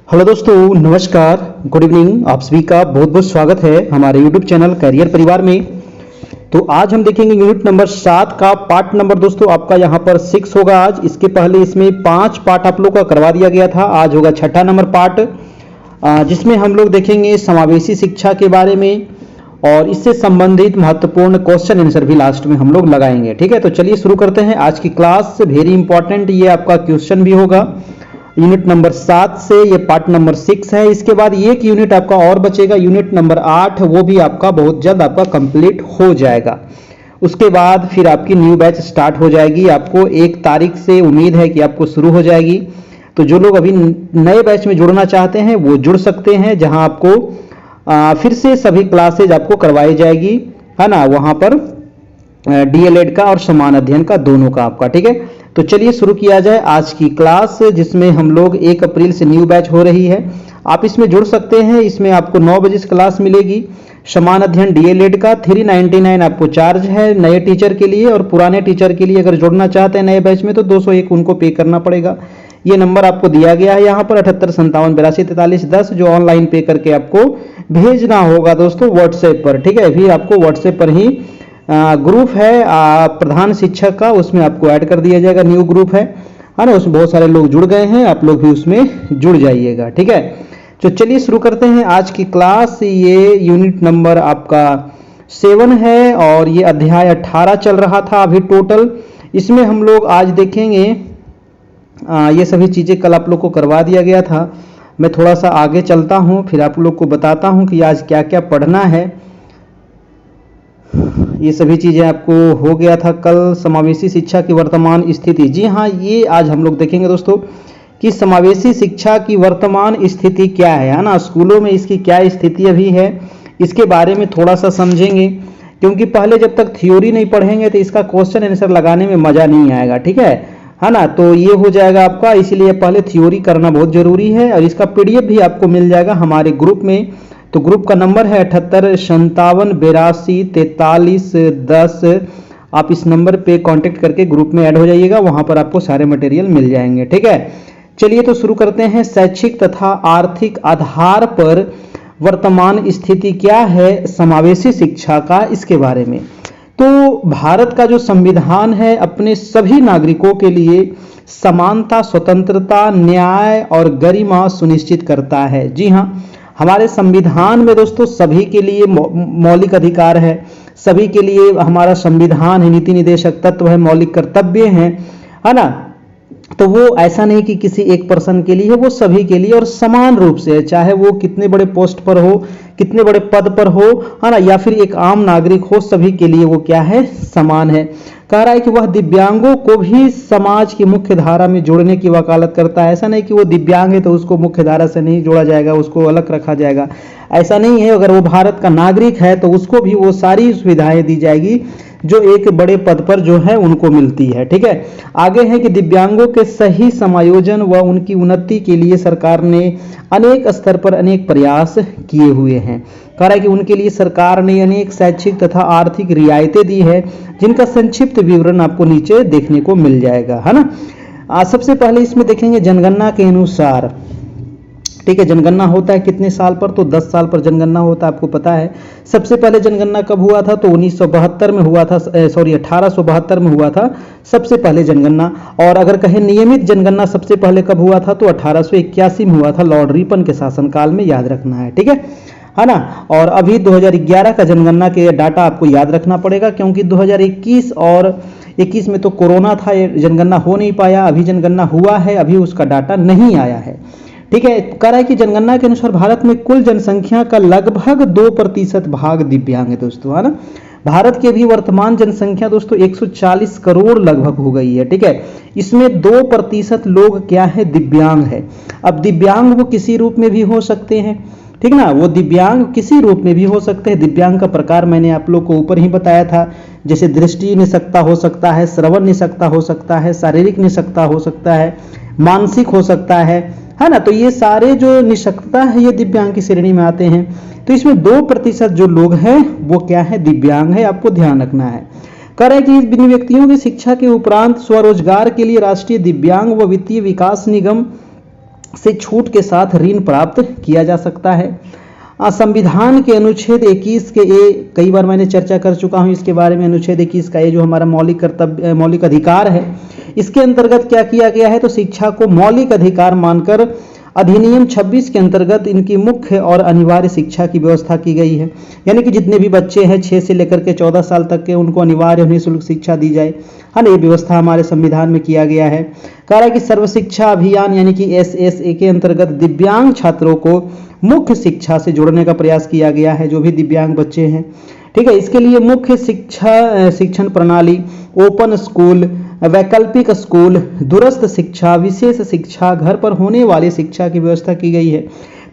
Hello दोस्तों, नमस्कार, good evening. आप सभी का बहुत बहुत स्वागत है हमारे यूट्यूब चैनल करियर परिवार में। तो आज हम देखेंगे यूनिट नंबर 7 का पार्ट नंबर दोस्तों आपका यहाँ पर 6 होगा आज। इसके पहले इसमें 5 पार्ट आप लोग का करवा दिया गया था। आज होगा छठा नंबर पार्ट, जिसमें हम लोग देखेंगे समावेशी शिक्षा के बारे में और इससे संबंधित महत्वपूर्ण क्वेश्चन आंसर भी लास्ट में हम लोग लगाएंगे। ठीक है, तो चलिए शुरू करते हैं आज की क्लास। वेरी इंपॉर्टेंट ये आपका क्वेश्चन भी होगा यूनिट नंबर 7 से। ये पार्ट नंबर 6 है। इसके बाद एक यूनिट आपका और बचेगा, यूनिट नंबर 8, वो भी आपका बहुत जल्द आपका कंप्लीट हो जाएगा। उसके बाद फिर आपकी न्यू बैच स्टार्ट हो जाएगी। आपको 1 तारीख से उम्मीद है कि आपको शुरू हो जाएगी। तो जो लोग अभी नए बैच में जुड़ना चाहते हैं वो जुड़ सकते हैं, जहां आपको फिर से सभी क्लासेज आपको करवाई जाएगी, है ना, वहां पर डीएलएड का और समान अध्ययन का दोनों का आपका। ठीक है, तो चलिए शुरू किया जाए आज की क्लास, जिसमें हम लोग 1 अप्रैल से न्यू बैच हो रही है। आप इसमें जुड़ सकते हैं। इसमें आपको 9 बजे से क्लास मिलेगी। समान अध्ययन डीएलएड का 399 आपको चार्ज है नए टीचर के लिए, और पुराने टीचर के लिए अगर जुड़ना चाहते हैं नए बैच में तो 201 उनको पे करना पड़ेगा। ये नंबर आपको दिया गया है यहाँ पर 7857824310, जो ऑनलाइन पे करके आपको भेजना होगा दोस्तों व्हाट्सएप पर। ठीक है, फिर आपको व्हाट्सएप पर ही ग्रुप है प्रधान शिक्षक का, उसमें आपको ऐड कर दिया जाएगा। न्यू ग्रुप है ना, उसमें बहुत सारे लोग जुड़ गए हैं, आप लोग भी उसमें जुड़ जाइएगा। ठीक है, तो चलिए शुरू करते हैं आज की क्लास। ये यूनिट नंबर आपका 7 है और ये अध्याय 18 चल रहा था अभी टोटल। इसमें हम लोग आज देखेंगे ये सभी चीज़ें कल आप लोग को करवा दिया गया था। मैं थोड़ा सा आगे चलता हूँ, फिर आप लोग को बताता हूँ कि आज क्या क्या पढ़ना है। ये सभी चीज़ें आपको हो गया था कल। समावेशी शिक्षा की वर्तमान स्थिति, जी हाँ, ये आज हम लोग देखेंगे दोस्तों कि समावेशी शिक्षा की वर्तमान स्थिति क्या है ना, स्कूलों में इसकी क्या स्थिति अभी है, इसके बारे में थोड़ा सा समझेंगे। क्योंकि पहले जब तक थ्योरी नहीं पढ़ेंगे तो इसका क्वेश्चन आंसर लगाने में मज़ा नहीं आएगा। ठीक है ना, तो ये हो जाएगा आपका, इसीलिए पहले थ्योरी करना बहुत ज़रूरी है। और इसका पीडीएफ भी आपको मिल जाएगा हमारे ग्रुप में। तो ग्रुप का नंबर है 7857824310। आप इस नंबर पे कांटेक्ट करके ग्रुप में ऐड हो जाइएगा, वहां पर आपको सारे मटेरियल मिल जाएंगे। ठीक है, चलिए तो शुरू करते हैं। शैक्षिक तथा आर्थिक आधार पर वर्तमान स्थिति क्या है समावेशी शिक्षा का, इसके बारे में। तो भारत का जो संविधान है अपने सभी नागरिकों के लिए समानता, स्वतंत्रता, न्याय और गरिमा सुनिश्चित करता है। जी हाँ, हमारे संविधान में दोस्तों सभी के लिए मौलिक अधिकार है, सभी के लिए हमारा संविधान है, नीति निर्देशक तत्व है, मौलिक कर्तव्य है ना। तो वो ऐसा नहीं कि किसी एक पर्सन के लिए है, वो सभी के लिए और समान रूप से है, चाहे वो कितने बड़े पोस्ट पर हो, कितने बड़े पद पर हो, है ना, या फिर एक आम नागरिक हो, सभी के लिए वो क्या है, समान है। कह रहा है कि वह दिव्यांगों को भी समाज की मुख्य धारा में जोड़ने की वकालत करता है। ऐसा नहीं कि वो दिव्यांग है तो उसको मुख्य धारा से नहीं जोड़ा जाएगा, उसको अलग रखा जाएगा, ऐसा नहीं है। अगर वो भारत का नागरिक है तो उसको भी वो सारी सुविधाएं दी जाएगी जो एक बड़े पद पर जो है उनको मिलती है। ठीक है, आगे है कि दिव्यांगों के सही समायोजन व उनकी उन्नति के लिए सरकार ने अनेक स्तर पर अनेक प्रयास किए हुए हैं। कह रहा है कि उनके लिए सरकार ने अनेक शैक्षिक तथा आर्थिक रियायतें दी है, जिनका संक्षिप्त विवरण आपको नीचे देखने को मिल जाएगा, है ना। सबसे पहले इसमें देखेंगे जनगणना के अनुसार। ठीक है, जनगणना होता है कितने साल पर, तो 10 साल पर जनगणना होता है, आपको पता है। सबसे पहले जनगणना कब हुआ था, तो 1972 में हुआ था, 1872 में हुआ था सबसे पहले जनगणना। और अगर कहें नियमित जनगणना सबसे पहले कब हुआ था, तो 1881 में हुआ था, लॉर्ड रिपन के शासनकाल में, याद रखना है। ठीक है ना। और अभी 2011 का जनगणना के डाटा आपको याद रखना पड़ेगा, क्योंकि 2021 और 21 में तो कोरोना था, जनगणना हो नहीं पाया। अभी जनगणना हुआ है, अभी उसका डाटा नहीं आया है। ठीक है, कह रहा है कि जनगणना के अनुसार भारत में कुल जनसंख्या का लगभग 2% भाग दिव्यांग है दोस्तों, है ना। भारत की भी वर्तमान जनसंख्या दोस्तों 140 करोड़ लगभग हो गई है। ठीक है, इसमें 2% लोग क्या है, दिव्यांग है। अब दिव्यांग वो किसी रूप में भी हो सकते हैं, ठीक ना, वो दिव्यांग किसी रूप में भी हो सकते हैं। दिव्यांग का प्रकार मैंने आप लोग को ऊपर ही बताया था, जैसे दृष्टि निशक्ता हो सकता है, श्रवण निशक्ता हो सकता है, शारीरिक निशक्ता हो सकता है, मानसिक हो सकता है ना। तो ये सारे जो निशक्तता है ये दिव्यांग की श्रेणी में आते हैं। तो इसमें 2% जो लोग हैं वो क्या है, दिव्यांग है, आपको ध्यान रखना है। कह रहे हैं कि इन व्यक्तियों की शिक्षा के उपरांत स्वरोजगार के लिए राष्ट्रीय दिव्यांग व वित्तीय विकास निगम से छूट के साथ ऋण प्राप्त किया जा सकता है। संविधान के अनुच्छेद 21 के कई बार मैंने चर्चा कर चुका हूं इसके बारे में। अनुच्छेद 21 का ये जो हमारा मौलिक अधिकार है, इसके अंतर्गत क्या किया गया है, तो शिक्षा को मौलिक अधिकार मानकर अधिनियम 26 के अंतर्गत इनकी मुख्य और अनिवार्य शिक्षा की व्यवस्था की गई है। यानी कि जितने भी बच्चे हैं 6 से लेकर के 14 साल तक के, उनको अनिवार्य निःशुल्क शिक्षा दी जाए, है ना। ये व्यवस्था हमारे संविधान में किया गया है। कह रहा है कि सर्व शिक्षा अभियान यानी कि SSA के अंतर्गत दिव्यांग छात्रों को मुख्य शिक्षा से जोड़ने का प्रयास किया गया है, जो भी दिव्यांग बच्चे हैं। ठीक है, इसके लिए मुख्य शिक्षण प्रणाली, ओपन स्कूल, वैकल्पिक स्कूल, दूरस्थ शिक्षा, विशेष शिक्षा, घर पर होने वाली शिक्षा की व्यवस्था की गई है।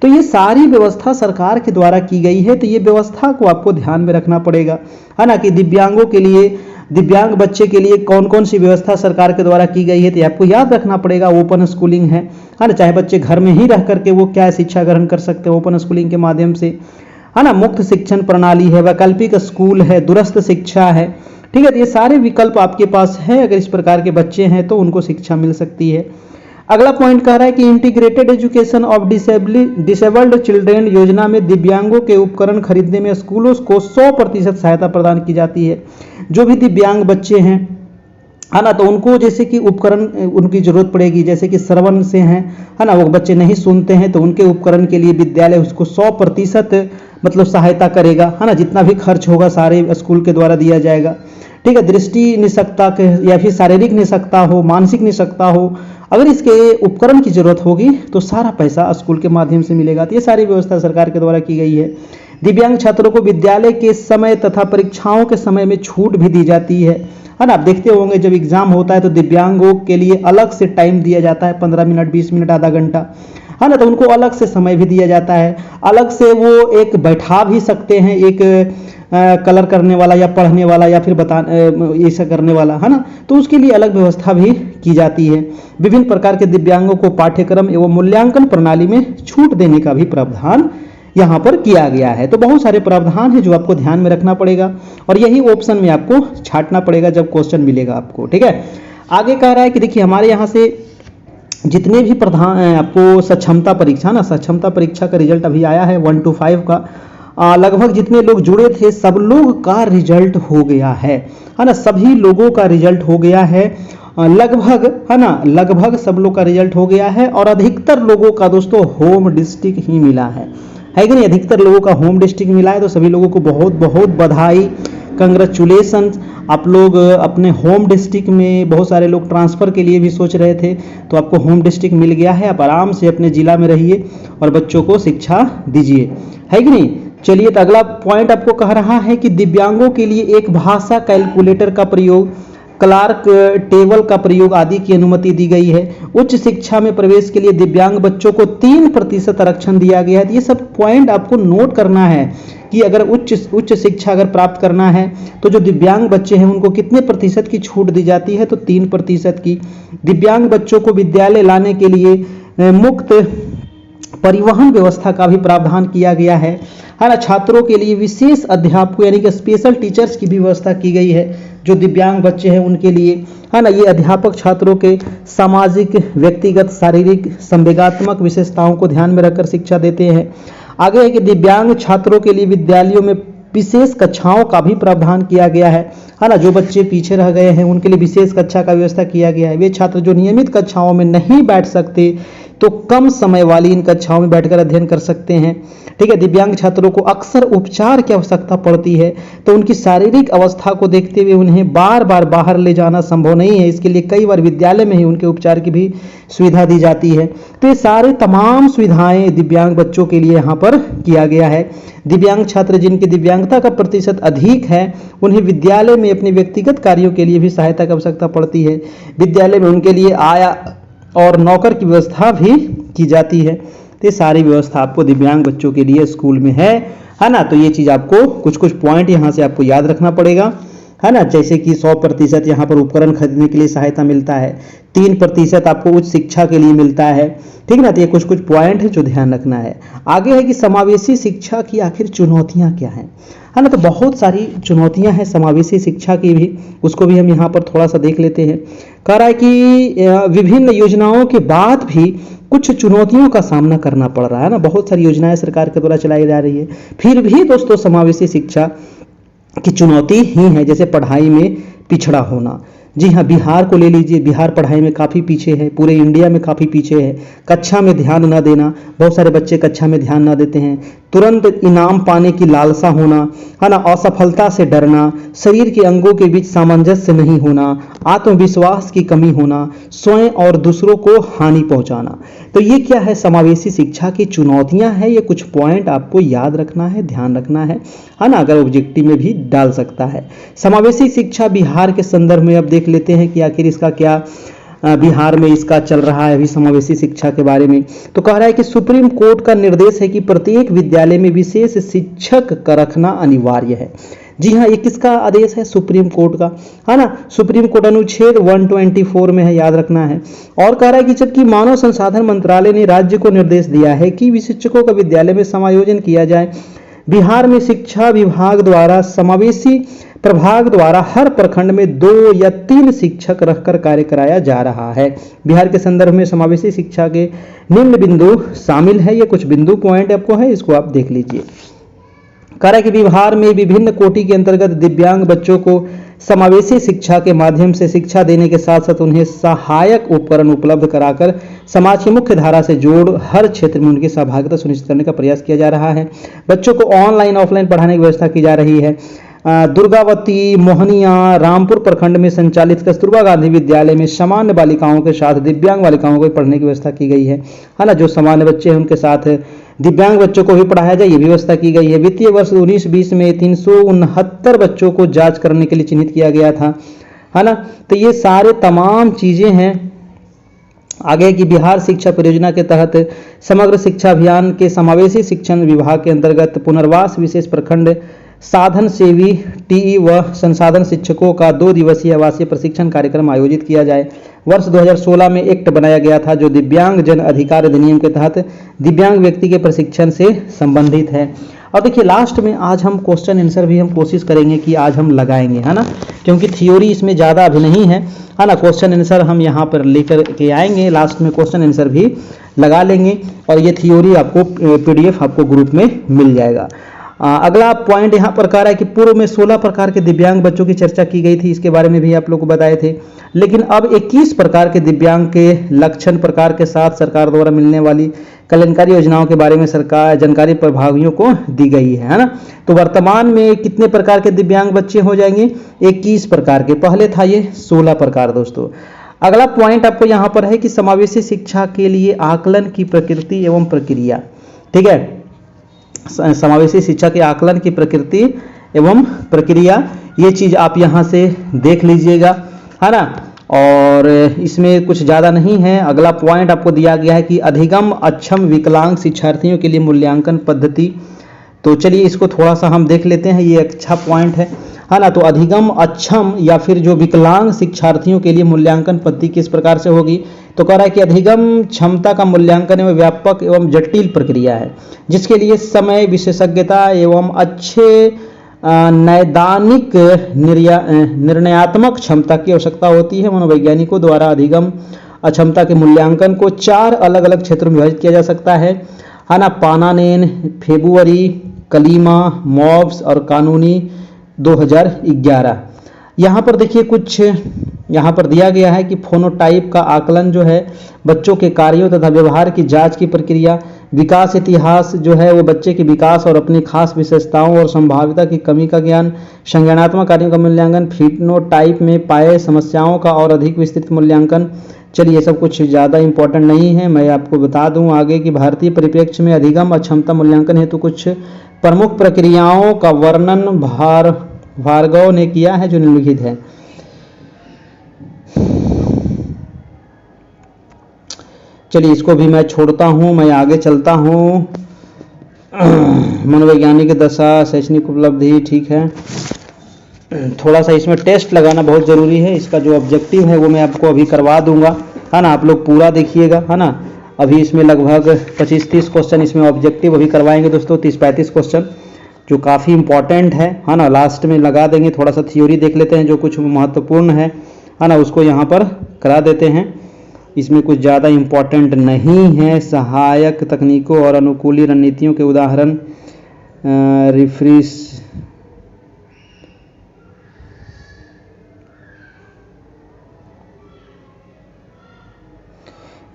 तो ये सारी व्यवस्था सरकार के द्वारा की गई है। तो ये व्यवस्था को आपको ध्यान में रखना पड़ेगा, है ना, कि दिव्यांगों के लिए, दिव्यांग बच्चे के लिए कौन कौन सी व्यवस्था सरकार के द्वारा की गई है, तो आपको याद रखना पड़ेगा। ओपन स्कूलिंग है ना, चाहे बच्चे घर में ही रह करके वो क्या शिक्षा ग्रहण कर सकते हैं ओपन स्कूलिंग के माध्यम से, है ना। मुक्त शिक्षण प्रणाली है, वैकल्पिक स्कूल है, दूरस्थ शिक्षा है। ठीक है, तो ये सारे विकल्प आपके पास है। अगर इस प्रकार के बच्चे हैं तो उनको शिक्षा मिल सकती है। अगला पॉइंट कह रहा है कि integrated education of disabled children योजना में दिव्यांगों के उपकरण खरीदने में स्कूलों को 100% सहायता प्रदान की जाती है। जो भी दिव्यांग बच्चे हैं, है ना, तो उनको जैसे कि उपकरण उनकी जरूरत पड़ेगी, जैसे कि श्रवण से हैं, है ना, वो बच्चे नहीं सुनते हैं, तो उनके उपकरण के लिए विद्यालय उसको 100% मतलब सहायता करेगा, है ना। जितना भी खर्च होगा सारे स्कूल के द्वारा दिया जाएगा। ठीक है, दृष्टि निशक्ता या फिर शारीरिक निशक्ता हो, मानसिक निशक्ता हो, अगर इसके उपकरण की जरूरत होगी तो सारा पैसा स्कूल के माध्यम से मिलेगा। तो ये सारी व्यवस्था सरकार के द्वारा की गई है। दिव्यांग छात्रों को विद्यालय के समय तथा परीक्षाओं के समय में छूट भी दी जाती है ना। आप देखते होंगे जब एग्जाम होता है तो दिव्यांगों के लिए अलग से टाइम दिया जाता है, 15 मिनट, 20 मिनट, आधा घंटा, है ना। तो उनको अलग से समय भी दिया जाता है, अलग से वो एक बैठा भी सकते हैं, एक कलर करने वाला या पढ़ने वाला या फिर ऐसा करने वाला, है ना। तो उसके लिए अलग व्यवस्था भी की जाती है। विभिन्न प्रकार के दिव्यांगों को पाठ्यक्रम एवं मूल्यांकन प्रणाली में छूट देने का भी प्रावधान यहाँ पर किया गया है। तो बहुत सारे प्रावधान है जो आपको ध्यान में रखना पड़ेगा और यही ऑप्शन में आपको छांटना पड़ेगा जब क्वेश्चन मिलेगा आपको। ठीक है, आगे कह रहा है कि देखिए हमारे यहाँ से जितने भी आपको सक्षमता परीक्षा ना, सक्षमता परीक्षा का रिजल्ट अभी आया है 1 to 5 का, लगभग जितने लोग जुड़े थे सब लोग का रिजल्ट हो गया है ना। सभी लोगों का रिजल्ट हो गया है लगभग, है ना, लगभग सब लोग का रिजल्ट हो गया है। और अधिकतर लोगों का दोस्तों होम डिस्ट्रिक्ट ही मिला है कि नहीं। अधिकतर लोगों का होम डिस्ट्रिक्ट मिला है, तो सभी लोगों को बहुत बहुत बधाई, कंग्रेचुलेशन। आप लोग अपने होम डिस्ट्रिक्ट में, बहुत सारे लोग ट्रांसफ़र के लिए भी सोच रहे थे, तो आपको होम डिस्ट्रिक्ट मिल गया है। आप आराम से अपने जिला में रहिए और बच्चों को शिक्षा दीजिए, है कि नहीं। चलिए, तो अगला पॉइंट आपको कह रहा है कि दिव्यांगों के लिए एक भाषा कैलकुलेटर का प्रयोग, क्लार्क टेबल का प्रयोग आदि की अनुमति दी गई है। उच्च शिक्षा में प्रवेश के लिए दिव्यांग बच्चों को 3% आरक्षण दिया गया है। ये सब पॉइंट आपको नोट करना है कि अगर उच्च शिक्षा अगर प्राप्त करना है तो जो दिव्यांग बच्चे हैं उनको कितने प्रतिशत की छूट दी जाती है, तो 3% की। दिव्यांग बच्चों को विद्यालय लाने के लिए मुक्त परिवहन व्यवस्था का भी प्रावधान किया गया है ना। छात्रों के लिए विशेष अध्यापकों यानी कि स्पेशल टीचर्स की भी व्यवस्था की गई है जो दिव्यांग बच्चे हैं उनके लिए, है ना। ये अध्यापक छात्रों के सामाजिक, व्यक्तिगत, शारीरिक, संवेगात्मक विशेषताओं को ध्यान में रखकर शिक्षा देते हैं। आगे है कि दिव्यांग छात्रों के लिए विद्यालयों में विशेष कक्षाओं का भी प्रावधान किया गया है ना। जो बच्चे पीछे रह गए हैं उनके लिए विशेष कक्षा का व्यवस्था किया गया है। वे छात्र जो नियमित कक्षाओं में नहीं बैठ सकते तो कम समय वाली इन कक्षाओं में बैठकर अध्ययन कर सकते हैं। ठीक है, दिव्यांग छात्रों को अक्सर उपचार की आवश्यकता पड़ती है, तो उनकी शारीरिक अवस्था को देखते हुए उन्हें बार बार बाहर ले जाना संभव नहीं है। इसके लिए कई बार विद्यालय में ही उनके उपचार की भी सुविधा दी जाती है। तो ये सारे तमाम सुविधाएं दिव्यांग बच्चों के लिए यहाँ पर किया गया है। दिव्यांग छात्र जिनकी दिव्यांगता का प्रतिशत अधिक है उन्हें विद्यालय में अपने व्यक्तिगत कार्यों के लिए भी सहायता की आवश्यकता पड़ती है। विद्यालय में उनके लिए आय और नौकर की व्यवस्था भी की जाती है। तो ये सारी व्यवस्था आपको दिव्यांग बच्चों के लिए स्कूल में है ना। तो ये चीज़ आपको कुछ पॉइंट यहाँ से आपको याद रखना पड़ेगा। है ना, जैसे कि 100% यहाँ पर उपकरण खरीदने के लिए सहायता मिलता है, 3% आपको उच्च शिक्षा के लिए मिलता है, ठीक ना। तो ये कुछ कुछ पॉइंट है जो ध्यान रखना है। आगे है कि समावेशी शिक्षा की आखिर चुनौतियाँ क्या हैं, है ना। तो बहुत सारी चुनौतियाँ हैं समावेशी शिक्षा की भी, उसको भी हम यहाँ पर थोड़ा सा देख लेते हैं। कह रहा है कि विभिन्न योजनाओं के बाद भी कुछ चुनौतियों का सामना करना पड़ रहा है ना, बहुत सारी योजनाएं सरकार के द्वारा चलाई जा रही है, फिर भी दोस्तों समावेशी शिक्षा की चुनौती ही है, जैसे पढ़ाई में पिछड़ा होना। जी हाँ, बिहार को ले लीजिए, बिहार पढ़ाई में काफ़ी पीछे है, पूरे इंडिया में काफ़ी पीछे है। कक्षा में ध्यान न देना, बहुत सारे बच्चे कक्षा में ध्यान न देते हैं। तुरंत इनाम पाने की लालसा होना, है ना, असफलता से डरना, शरीर के अंगों के बीच सामंजस्य नहीं होना, आत्मविश्वास की कमी होना, स्वयं और दूसरों को हानि पहुंचाना। तो ये क्या है, समावेशी शिक्षा की चुनौतियां हैं। ये कुछ पॉइंट आपको याद रखना है, ध्यान रखना है ना, अगर ऑब्जेक्टिव में भी डाल सकता है। समावेशी शिक्षा बिहार के संदर्भ में अब देख लेते हैं कि आखिर इसका क्या बिहार में इसका चल रहा है अभी समावेशी शिक्षा के बारे में। तो कह रहा है कि सुप्रीम कोर्ट का निर्देश है कि प्रत्येक विद्यालय में विशेष शिक्षक का रखना अनिवार्य है। जी हाँ, ये किसका आदेश है, सुप्रीम कोर्ट का, है ना। सुप्रीम कोर्ट अनुच्छेद 124 में है, याद रखना है। और कह रहा है कि जबकि मानव संसाधन मंत्रालय ने राज्य को निर्देश दिया है कि शिक्षकों का विद्यालय में समायोजन किया जाए, बिहार में शिक्षा विभाग द्वारा समावेशी प्रभाग द्वारा हर प्रखंड में 2 या 3 शिक्षक रखकर कार्य कराया जा रहा है। बिहार के संदर्भ में समावेशी शिक्षा के निम्न बिंदु शामिल है। ये कुछ बिंदु पॉइंट आपको है, इसको आप देख लीजिए। कह रहा है कि बिहार में विभिन्न कोटि के अंतर्गत दिव्यांग बच्चों को समावेशी शिक्षा के माध्यम से शिक्षा देने के साथ साथ उन्हें सहायक उपकरण उपलब्ध कराकर समाज की मुख्य धारा से जोड़ हर क्षेत्र में उनकी सहभागिता सुनिश्चित करने का प्रयास किया जा रहा है। बच्चों को ऑनलाइन ऑफलाइन पढ़ाने की व्यवस्था की जा रही है। दुर्गावती, मोहनिया, रामपुर प्रखंड में संचालित कस्तूरबा गांधी विद्यालय में सामान्य बालिकाओं के साथ दिव्यांग बालिकाओं को पढ़ने की व्यवस्था की गई है ना। जो सामान्य बच्चे हैं उनके साथ दिव्यांग बच्चों को भी पढ़ाया जाए, ये व्यवस्था की गई है। वित्तीय वर्ष 19-20 में 369 बच्चों को जांच करने के लिए चिन्हित किया गया था, है ना। तो ये सारे तमाम चीजें हैं। आगे की बिहार शिक्षा परियोजना के तहत समग्र शिक्षा अभियान के समावेशी शिक्षण विभाग के अंतर्गत पुनर्वास विशेष प्रखंड साधन सेवी टीई व संसाधन शिक्षकों का 2 दिवसीय आवासीय प्रशिक्षण कार्यक्रम आयोजित किया जाए। वर्ष 2016 में एक्ट बनाया गया था जो दिव्यांग जन अधिकार अधिनियम के तहत दिव्यांग व्यक्ति के प्रशिक्षण से संबंधित है। और देखिए लास्ट में आज हम क्वेश्चन आंसर भी हम कोशिश करेंगे कि आज हम लगाएंगे, है ना, क्योंकि थ्योरी इसमें ज़्यादा अभी नहीं है ना। क्वेश्चन आंसर हम यहाँ पर लेकर के आएंगे, लास्ट में क्वेश्चन आंसर भी लगा लेंगे और ये थ्योरी आपको PDF आपको ग्रुप में मिल जाएगा। अगला पॉइंट यहाँ पर कह रहा है कि पूर्व में 16 प्रकार के दिव्यांग बच्चों की चर्चा की गई थी, इसके बारे में भी आप लोग को बताए थे। लेकिन अब 21 प्रकार के दिव्यांग के लक्षण प्रकार के साथ सरकार द्वारा मिलने वाली कल्याणकारी योजनाओं के बारे में सरकार जानकारी प्रभावियों को दी गई है ना। तो वर्तमान में कितने प्रकार के दिव्यांग बच्चे हो जाएंगे, 21 प्रकार के, पहले था ये 16 प्रकार दोस्तों। अगला पॉइंट आपको यहाँ पर है कि समावेशी शिक्षा के लिए आकलन की प्रकृति एवं प्रक्रिया, ठीक है। समावेशी शिक्षा के आकलन की प्रकृति एवं प्रक्रिया, ये चीज आप यहाँ से देख लीजिएगा, है ना। और इसमें कुछ ज़्यादा नहीं है। अगला पॉइंट आपको दिया गया है कि अधिगम अक्षम विकलांग शिक्षार्थियों के लिए मूल्यांकन पद्धति। तो चलिए इसको थोड़ा सा हम देख लेते हैं, ये अच्छा पॉइंट है ना। तो अधिगम अक्षम या फिर जो विकलांग शिक्षार्थियों के लिए मूल्यांकन पद्धति किस प्रकार से होगी। तो कह रहा है कि अधिगम क्षमता का मूल्यांकन एवं व्यापक एवं जटिल प्रक्रिया है जिसके लिए समय, विशेषज्ञता एवं अच्छे नैदानिक निर्णयात्मक क्षमता की आवश्यकता होती है। मनोवैज्ञानिकों द्वारा अधिगम अक्षमता के मूल्यांकन को 4 अलग अलग क्षेत्रों में विभाजित किया जा सकता है ना। पानानेन, फेब्रुअरी, कलीमा, मॉब्स और कानूनी 2011। यहाँ पर देखिए कुछ यहाँ पर दिया गया है कि फोनोटाइप का आकलन जो है बच्चों के कार्यों तथा व्यवहार की जांच की प्रक्रिया, विकास इतिहास जो है वो बच्चे के विकास और अपनी खास विशेषताओं और संभाव्यता की कमी का ज्ञान, संज्ञानात्मक कार्यों का मूल्यांकन, फिनोटाइप में पाए समस्याओं का और अधिक विस्तृत मूल्यांकन। चलिए ये सब कुछ ज़्यादा इंपॉर्टेंट नहीं है। मैं आपको बता दूं आगे कि भारतीय परिप्रेक्ष्य में अधिगम अक्षमता मूल्यांकन हेतु कुछ प्रमुख प्रक्रियाओं का वर्णन भार्गव ने किया है जो निम्नलिखित है। चलिए इसको भी मैं छोड़ता हूँ, मैं आगे चलता हूँ। मनोवैज्ञानिक दशा, शैक्षणिक उपलब्धि, ठीक है। थोड़ा सा इसमें टेस्ट लगाना बहुत ज़रूरी है। इसका जो ऑब्जेक्टिव है वो मैं आपको अभी करवा दूंगा, है ना। आप लोग पूरा देखिएगा, है ना। अभी इसमें लगभग 25-30 क्वेश्चन इसमें ऑब्जेक्टिव अभी करवाएंगे दोस्तों, 30-35 क्वेश्चन जो काफ़ी इंपॉर्टेंट है ना। लास्ट में लगा देंगे, थोड़ा सा थ्योरी देख लेते हैं जो कुछ महत्वपूर्ण है ना, उसको यहाँ पर करा देते हैं। इसमें कुछ ज़्यादा इम्पोर्टेंट नहीं है। सहायक तकनीकों और अनुकूली रणनीतियों के उदाहरण, रिफ्रेश,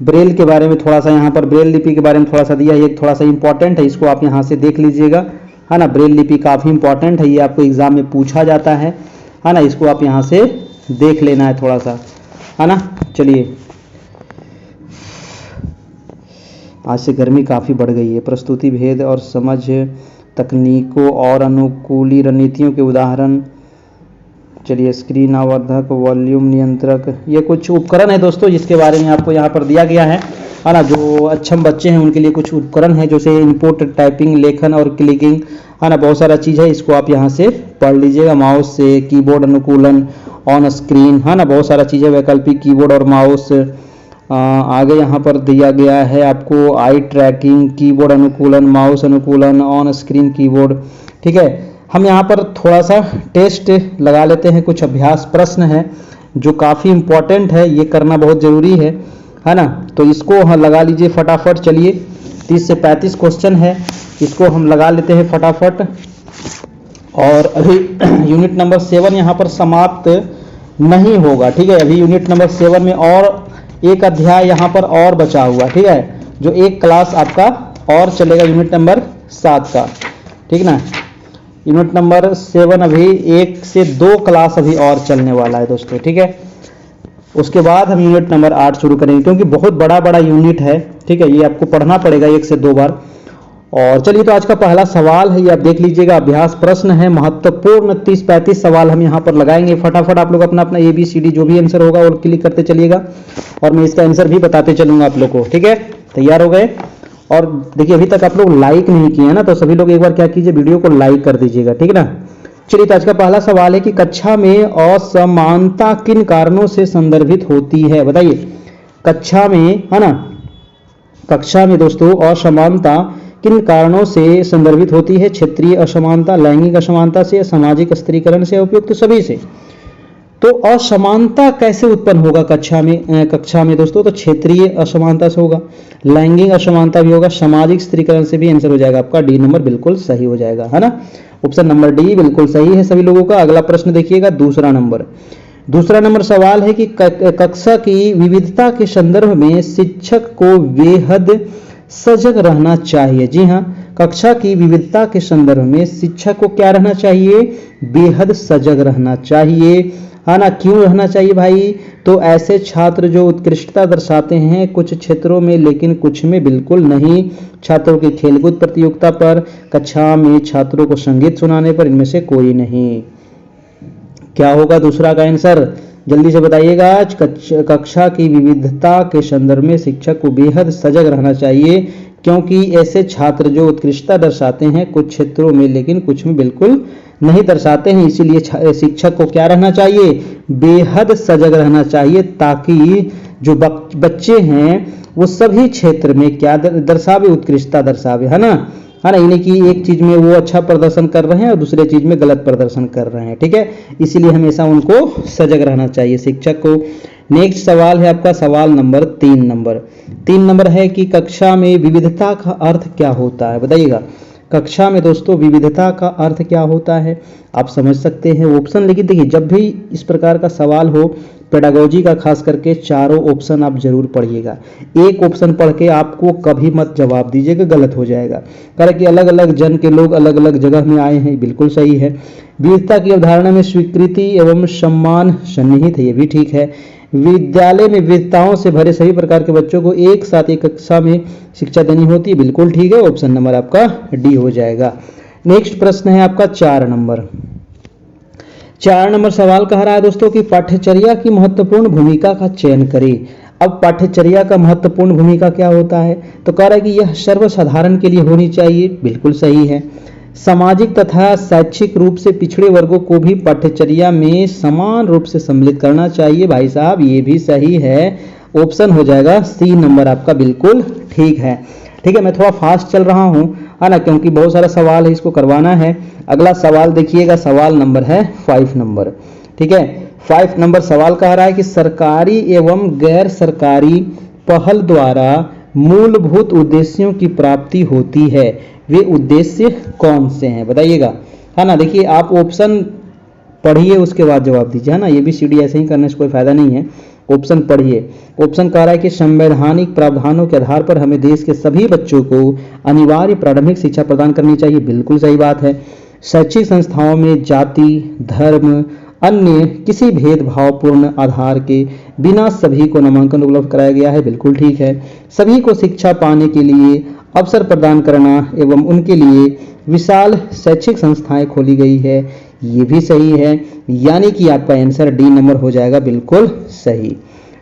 ब्रेल के बारे में थोड़ा सा यहाँ पर, ब्रेल लिपि के बारे में थोड़ा सा दिया है, ये थोड़ा सा इंपॉर्टेंट है, इसको आप यहाँ से देख लीजिएगा, है ना। ब्रेल लिपि काफ़ी इंपॉर्टेंट है, ये आपको एग्जाम में पूछा जाता है ना। इसको आप यहाँ से देख लेना है थोड़ा सा, है ना। चलिए, आज से गर्मी काफ़ी बढ़ गई है। प्रस्तुति भेद और समझ तकनीकों और अनुकूली रणनीतियों के उदाहरण, चलिए, स्क्रीन आवर्धक, वॉल्यूम नियंत्रक, ये कुछ उपकरण है दोस्तों जिसके बारे में आपको यहाँ पर दिया गया है ना। जो अक्षम बच्चे हैं उनके लिए कुछ उपकरण है, जैसे इनपुट, टाइपिंग, लेखन और क्लिकिंग, है ना। बहुत सारा चीज़ है, इसको आप यहाँ से पढ़ लीजिएगा। माउस से कीबोर्ड अनुकूलन ऑन स्क्रीन, है ना। बहुत सारा चीज़ें, वैकल्पिक कीबोर्ड और माउस। आगे यहाँ पर दिया गया है आपको आई ट्रैकिंग, कीबोर्ड अनुकूलन, माउस अनुकूलन, ऑन स्क्रीन कीबोर्ड, ठीक है। हम यहाँ पर थोड़ा सा टेस्ट लगा लेते हैं। कुछ अभ्यास प्रश्न है जो काफ़ी इम्पोर्टेंट है, ये करना बहुत ज़रूरी है ना। तो इसको लगा लीजिए फटाफट। चलिए, 30 से 35 क्वेश्चन है, इसको हम लगा लेते हैं फटाफट। और अभी यूनिट नंबर 7 यहाँ पर समाप्त नहीं होगा, ठीक है। अभी यूनिट नंबर 7 में और एक अध्याय यहाँ पर और बचा हुआ, ठीक है, जो एक क्लास आपका और चलेगा यूनिट नंबर 7 का, ठीक ना। यूनिट नंबर 7 अभी 1 से 2 क्लास अभी और चलने वाला है दोस्तों, ठीक है। उसके बाद हम यूनिट नंबर 8 शुरू करेंगे, क्योंकि बहुत बड़ा यूनिट है, ठीक है। ये आपको पढ़ना पड़ेगा 1 से 2 बार। और चलिए, तो आज का पहला सवाल है, ये आप देख लीजिएगा, अभ्यास प्रश्न है, महत्वपूर्ण 30-35 सवाल हम यहाँ पर लगाएंगे। फटाफट आप लोग अपना अपना ABCD जो भी आंसर होगा वो क्लिक करते चलिएगा, और मैं इसका आंसर भी बताते चलूंगा आप लोग को, ठीक है। तैयार हो गए? और देखिए, अभी तक आप लोग लाइक नहीं किए हैं ना, तो सभी लोग एक बार क्या कीजिए, वीडियो को लाइक कर दीजिएगा, ठीक है ना। चलिए, तो आज का पहला सवाल है कि कक्षा में असमानता किन कारणों से संदर्भित होती है, बताइए। कक्षा में, है ना, कक्षा में दोस्तों असमानता किन कारणों से संदर्भित होती है? क्षेत्रीय असमानता, लैंगिक असमानता से, सामाजिक स्त्रीकरण से, उपयुक्त सभी से। तो असमानता कैसे उत्पन्न होगा कक्षा में दोस्तों? तो क्षेत्रीय असमानता से होगा, लैंगिक असमानता भी होगा, सामाजिक स्त्रीकरण से भी आंसर हो जाएगा आपका। डी नंबर बिल्कुल सही हो जाएगा, है ना। ऑप्शन नंबर डी बिल्कुल सही है सभी लोगों का। अगला प्रश्न देखिएगा, दूसरा नंबर सवाल है कि कक्षा की विविधता के संदर्भ में शिक्षक को बेहद सजग रहना चाहिए। जी हाँ, कक्षा की विविधता के संदर्भ में शिक्षक को क्या रहना चाहिए? बेहद सजग रहना चाहिए, है ना। क्यों रहना चाहिए भाई? तो ऐसे छात्र जो उत्कृष्टता दर्शाते हैं कुछ क्षेत्रों में, लेकिन कुछ में बिल्कुल नहीं। छात्रों की खेलकूद प्रतियोगिता पर, कक्षा में छात्रों को संगीत सुनाने पर, इनमें से कोई नहीं। क्या होगा दूसरा का आंसर? जल्दी से बताइएगा। कक्षा की विविधता के संदर्भ में शिक्षक को बेहद सजग रहना चाहिए, क्योंकि ऐसे छात्र जो उत्कृष्टता दर्शाते हैं कुछ क्षेत्रों में, लेकिन कुछ में बिल्कुल नहीं दर्शाते हैं। इसीलिए शिक्षक को क्या रहना चाहिए? बेहद सजग रहना चाहिए, ताकि जो बच्चे हैं वो सभी क्षेत्र में क्या दर्शावे? उत्कृष्टता दर्शावे, है ना। यानी कि एक चीज में वो अच्छा प्रदर्शन कर रहे हैं और दूसरे चीज में गलत प्रदर्शन कर रहे हैं, ठीक है। इसीलिए हमेशा उनको सजग रहना चाहिए शिक्षक को। नेक्स्ट सवाल है आपका सवाल नंबर 3 नंबर है कि कक्षा में विविधता का अर्थ क्या होता है? बताइएगा। कक्षा में दोस्तों विविधता का अर्थ क्या होता है? आप समझ सकते हैं ऑप्शन, लेकिन देखिए जब भी इस प्रकार का सवाल हो पेडागोजी का, खास करके चारों ऑप्शन आप जरूर पढ़िएगा। एक ऑप्शन पढ़ के आपको कभी मत जवाब दीजिएगा, गलत हो जाएगा। कारण कि अलग अलग जन के लोग अलग अलग जगह में आए हैं, बिल्कुल सही है। विविधता की अवधारणा में स्वीकृति एवं सम्मान सन्निहित है, ये भी ठीक है। विद्यालय में विविधताओं से भरे सभी प्रकार के बच्चों को एक साथ एक कक्षा में शिक्षा देनी होती है, बिल्कुल ठीक है। ऑप्शन नंबर आपका डी हो जाएगा। नेक्स्ट प्रश्न है आपका 4 नंबर सवाल कह रहा है दोस्तों कि पाठ्यचर्या की महत्वपूर्ण भूमिका का चयन करें। अब पाठ्यचर्या का महत्वपूर्ण भूमिका क्या होता है? तो कह रहा है कि यह सर्वसाधारण के लिए होनी चाहिए, बिल्कुल सही है। सामाजिक तथा शैक्षिक रूप से पिछड़े वर्गों को भी पाठ्यचर्या में समान रूप से सम्मिलित करना चाहिए। भाई साहब ये भी सही है, ऑप्शन हो जाएगा सी नंबर आपका बिल्कुल ठीक है। ठीक है, मैं थोड़ा फास्ट चल रहा हूँ है ना, क्योंकि बहुत सारा सवाल है, इसको करवाना है। अगला सवाल देखिएगा, सवाल नंबर है 5 नंबर। ठीक है, 5 नंबर सवाल कह रहा है कि सरकारी एवं गैर सरकारी पहल द्वारा मूलभूत उद्देश्यों की प्राप्ति होती है, वे उद्देश्य कौन से हैं, बताइएगा। है ना, देखिए आप ऑप्शन पढ़िए उसके बाद जवाब दीजिए, है ना। ये भी सीडी ऐसे ही करने से कोई फायदा नहीं है, ऑप्शन पढ़िए। ऑप्शन कह रहा है कि संवैधानिक प्रावधानों के आधार पर हमें देश के सभी बच्चों को अनिवार्य प्रारंभिक शिक्षा प्रदान करनी चाहिए, बिल्कुल सही बात है। शैक्षिक संस्थाओं में जाति, धर्म, अन्य किसी भेदभावपूर्ण आधार के बिना सभी को नामांकन उपलब्ध कराया गया है, बिल्कुल ठीक है। सभी को शिक्षा पाने के लिए अवसर प्रदान करना एवं उनके लिए विशाल शैक्षिक संस्थाएं खोली गई है, ये भी सही है। यानी कि आपका आंसर डी नंबर हो जाएगा बिल्कुल सही।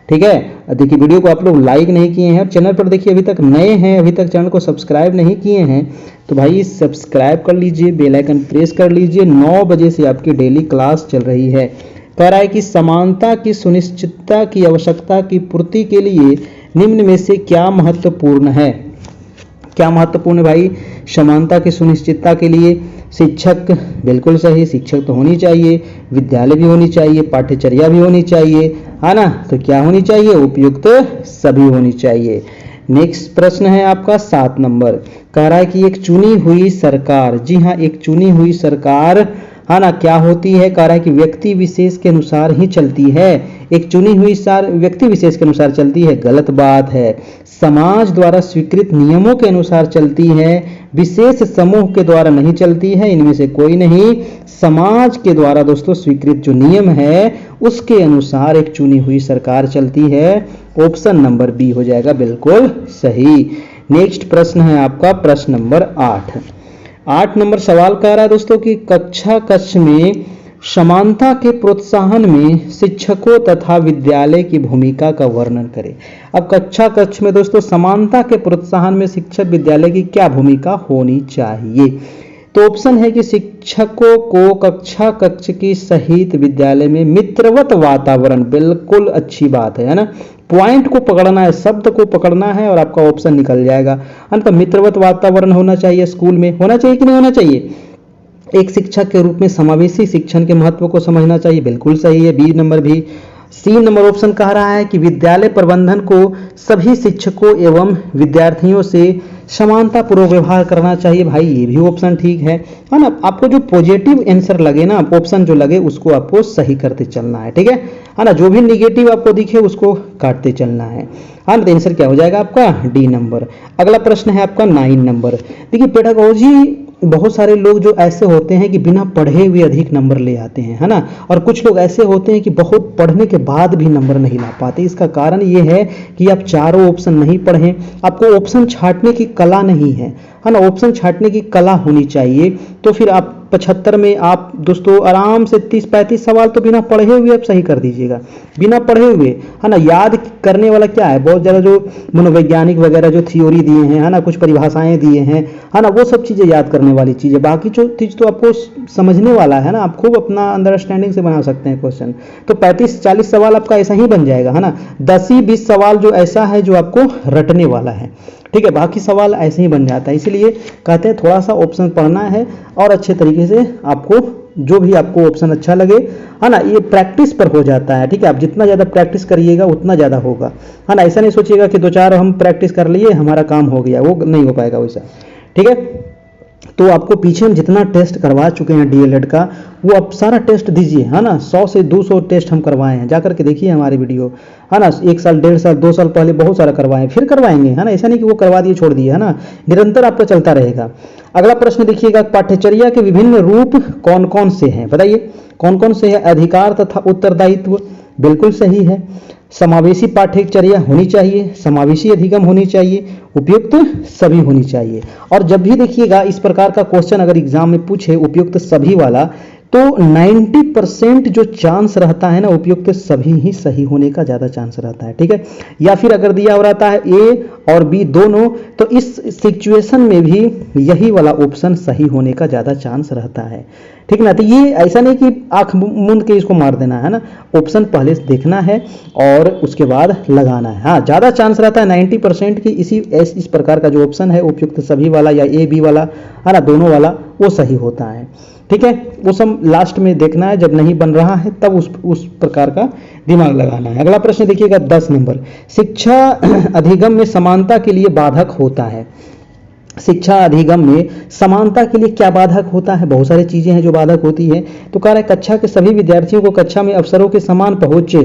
ठीक है, देखिए वीडियो को आप लोग लाइक नहीं किए हैं और चैनल पर देखिए अभी तक नए हैं, अभी तक चैनल को सब्सक्राइब नहीं किए हैं, तो भाई सब्सक्राइब कर लीजिए, बेल आइकन प्रेस कर लीजिए। 9 बजे से आपकी डेली क्लास चल रही है। कह रहा है कि समानता की सुनिश्चितता की आवश्यकता की पूर्ति के लिए निम्न में से क्या महत्वपूर्ण है। क्या महत्वपूर्ण है भाई, समानता की सुनिश्चितता के लिए शिक्षक, बिल्कुल सही, शिक्षक तो होनी चाहिए, विद्यालय भी होनी चाहिए, पाठ्यचर्या भी होनी चाहिए, है ना। तो क्या होनी चाहिए, उपयुक्त सभी होनी चाहिए। नेक्स्ट प्रश्न है आपका 7 नंबर। कह रहा है कि एक चुनी हुई सरकार, जी हाँ एक चुनी हुई सरकार, है ना, क्या होती है। कह रहा है कि व्यक्ति विशेष के अनुसार ही चलती है। एक चुनी हुई सरकार व्यक्ति विशेष के अनुसार चलती है, गलत बात है। समाज द्वारा स्वीकृत नियमों के अनुसार चलती है, विशेष समूह के द्वारा नहीं चलती है, इनमें से कोई नहीं। समाज के द्वारा दोस्तों स्वीकृत जो नियम है उसके अनुसार एक चुनी हुई सरकार चलती है। ऑप्शन नंबर बी हो जाएगा बिल्कुल सही। नेक्स्ट प्रश्न है आपका प्रश्न नंबर 8 नंबर सवाल कह रहा है दोस्तों कि कक्षा कक्ष में समानता के प्रोत्साहन में शिक्षकों तथा विद्यालय की भूमिका का वर्णन करें। अब कक्षा कक्ष में दोस्तों समानता के प्रोत्साहन में शिक्षक विद्यालय की क्या भूमिका होनी चाहिए। तो ऑप्शन है कि शिक्षकों को कक्षा कक्ष की सहित विद्यालय में मित्रवत वातावरण, बिल्कुल अच्छी बात है ना। पॉइंट को पकड़ना है, शब्द को पकड़ना है और आपका ऑप्शन निकल जाएगा। तो मित्रवत वातावरण होना चाहिए, स्कूल में होना चाहिए कि नहीं होना चाहिए। एक शिक्षक के रूप में समावेशी शिक्षण के महत्व को समझना चाहिए, बिल्कुल सही है, बी नंबर भी। सी नंबर ऑप्शन कह रहा है कि विद्यालय प्रबंधन को सभी शिक्षकों एवं विद्यार्थियों से समानता पूर्वक व्यवहार करना चाहिए, भाई ये भी ऑप्शन ठीक है ना। आपको जो पॉजिटिव आंसर लगे ना, ऑप्शन जो लगे उसको आपको सही करते चलना है, ठीक है ना। जो भी निगेटिव आपको दिखे उसको काटते चलना है ना। तो आंसर क्या हो जाएगा आपका डी नंबर। अगला प्रश्न है आपका 9 नंबर। देखिए पेडागोजी, बहुत सारे लोग जो ऐसे होते हैं कि बिना पढ़े हुए अधिक नंबर ले आते हैं, है ना। और कुछ लोग ऐसे होते हैं कि बहुत पढ़ने के बाद भी नंबर नहीं ला पाते। इसका कारण ये है कि आप चारों ऑप्शन नहीं पढ़ें, आपको ऑप्शन छांटने की कला नहीं है ना। ऑप्शन छांटने की कला होनी चाहिए, तो फिर आप 75 में आप दोस्तों आराम से 30-35 सवाल तो बिना पढ़े हुए आप सही कर दीजिएगा, बिना पढ़े हुए, है ना। याद करने वाला क्या है, बहुत ज़्यादा जो मनोवैज्ञानिक वगैरह जो थ्योरी दिए हैं, है ना, कुछ परिभाषाएं दिए हैं, है ना, वो सब चीज़ें याद करने वाली चीज़ है। बाकी जो चीज़ तो आपको समझने वाला है ना, आप खूब अपना अंडरस्टैंडिंग से बना सकते हैं क्वेश्चन। तो 35-40 सवाल आपका ऐसा ही बन जाएगा, है ना। 10-20 सवाल जो ऐसा है जो आपको रटने वाला है, ठीक है, बाकी सवाल ऐसे ही बन जाता है। इसीलिए कहते हैं थोड़ा सा ऑप्शन पढ़ना है और अच्छे तरीके से आपको जो भी आपको ऑप्शन अच्छा लगे, है ना, ये प्रैक्टिस पर हो जाता है, ठीक है। आप जितना ज़्यादा प्रैक्टिस करिएगा उतना ज़्यादा होगा, है ना। ऐसा नहीं सोचिएगा कि 2-4 हम प्रैक्टिस कर लिए हमारा काम हो गया, वो नहीं हो पाएगा वैसा, ठीक है। तो आपको पीछे हम जितना टेस्ट करवा चुके हैं डीएलएड का, वो आप सारा टेस्ट दीजिए, है ना। 100 से 200 टेस्ट हम करवाए हैं, जा करके देखिए हमारी वीडियो, है ना। 1 साल 1.5 साल 2 साल पहले बहुत सारा करवाए, फिर करवाएंगे, है ना। ऐसा नहीं कि वो करवा दिए छोड़ दिए, है ना, निरंतर आपका चलता रहेगा। अगला प्रश्न देखिएगा, पाठ्यचर्या के विभिन्न रूप कौन कौन से हैं, बताइए कौन कौन से हैं। अधिकार तथा उत्तरदायित्व, बिल्कुल सही है। समावेशी पाठ्यचर्या होनी चाहिए, समावेशी अधिगम होनी चाहिए, उपयुक्त सभी होनी चाहिए। और जब भी देखिएगा इस प्रकार का क्वेश्चन अगर एग्जाम में पूछे उपयुक्त सभी वाला, तो 90% जो चांस रहता है ना उपयुक्त सभी ही सही होने का ज़्यादा चांस रहता है, ठीक है। या फिर अगर दिया हुआ रहता है ए और बी दोनों, तो इस सिचुएशन में भी यही वाला ऑप्शन सही होने का ज़्यादा चांस रहता है, ठीक ना। तो ये ऐसा नहीं कि आंख मूंद के इसको मार देना है ना, ऑप्शन पहले से देखना है और उसके बाद लगाना है। हाँ, ज़्यादा चांस रहता है 90% की इस प्रकार का जो ऑप्शन है उपयुक्त सभी वाला या ए बी वाला है ना, दोनों वाला, वो सही होता है, ठीक है। वो सब लास्ट में देखना है, जब नहीं बन रहा है तब उस प्रकार का दिमाग लगाना है। अगला प्रश्न देखिएगा 10 नंबर, शिक्षा अधिगम में समानता के लिए बाधक होता है। शिक्षा अधिगम में समानता के लिए क्या बाधक होता है? बहुत सारी चीजें हैं जो बाधक होती है। तो कह रहा है कक्षा के सभी विद्यार्थियों को कक्षा में अवसरों के समान पहुंचे,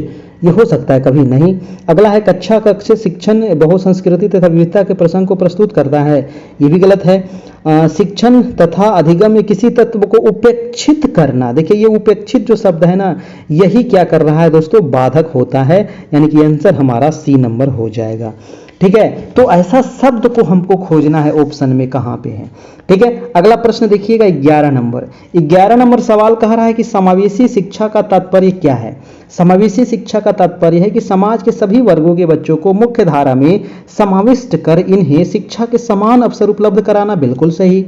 ये हो सकता है, कभी नहीं। अगला है कक्षा कक्ष शिक्षण बहुसंस्कृति तथा विविधता के प्रसंग को प्रस्तुत करता है, ये भी गलत है। शिक्षण तथा अधिगम में किसी तत्व को उपेक्षित करना, देखिए ये उपेक्षित जो शब्द है ना, यही क्या कर रहा है दोस्तों, बाधक होता है, यानी कि आंसर हमारा सी नंबर हो जाएगा, ठीक है। तो ऐसा शब्द को हमको खोजना है ऑप्शन में कहां पे है, ठीक है। अगला प्रश्न देखिएगा 11 नंबर। 11 नंबर सवाल कह रहा है कि समावेशी शिक्षा का तात्पर्य क्या है। समावेशी शिक्षा का तात्पर्य है कि समाज के सभी वर्गों के बच्चों को मुख्य धारा में समाविष्ट कर इन्हें शिक्षा के समान अवसर उपलब्ध कराना, बिल्कुल सही।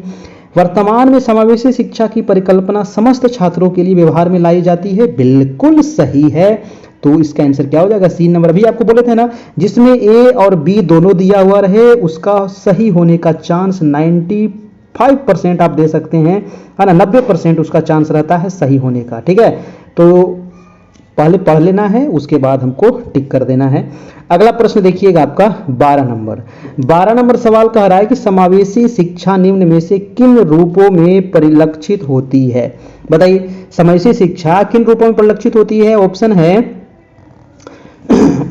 वर्तमान में समावेशी शिक्षा की परिकल्पना समस्त छात्रों के लिए व्यवहार में लाई जाती है, बिल्कुल सही है। तो इसका आंसर क्या हो जाएगा, सी नंबर। अभी आपको बोले थे ना, जिसमें ए और बी दोनों दिया हुआ रहे उसका सही होने का चांस 95% आप दे सकते हैं, है ना, 90% उसका चांस रहता है सही होने का, ठीक है। तो पहले पढ़ लेना है, उसके बाद हमको टिक कर देना है। अगला प्रश्न देखिएगा आपका 12 नंबर। 12 नंबर सवाल कह रहा है कि समावेशी शिक्षा निम्न में से किन रूपों में परिलक्षित होती है। बताइए, समावेशी शिक्षा किन रूपों में परिलक्षित होती है। ऑप्शन है,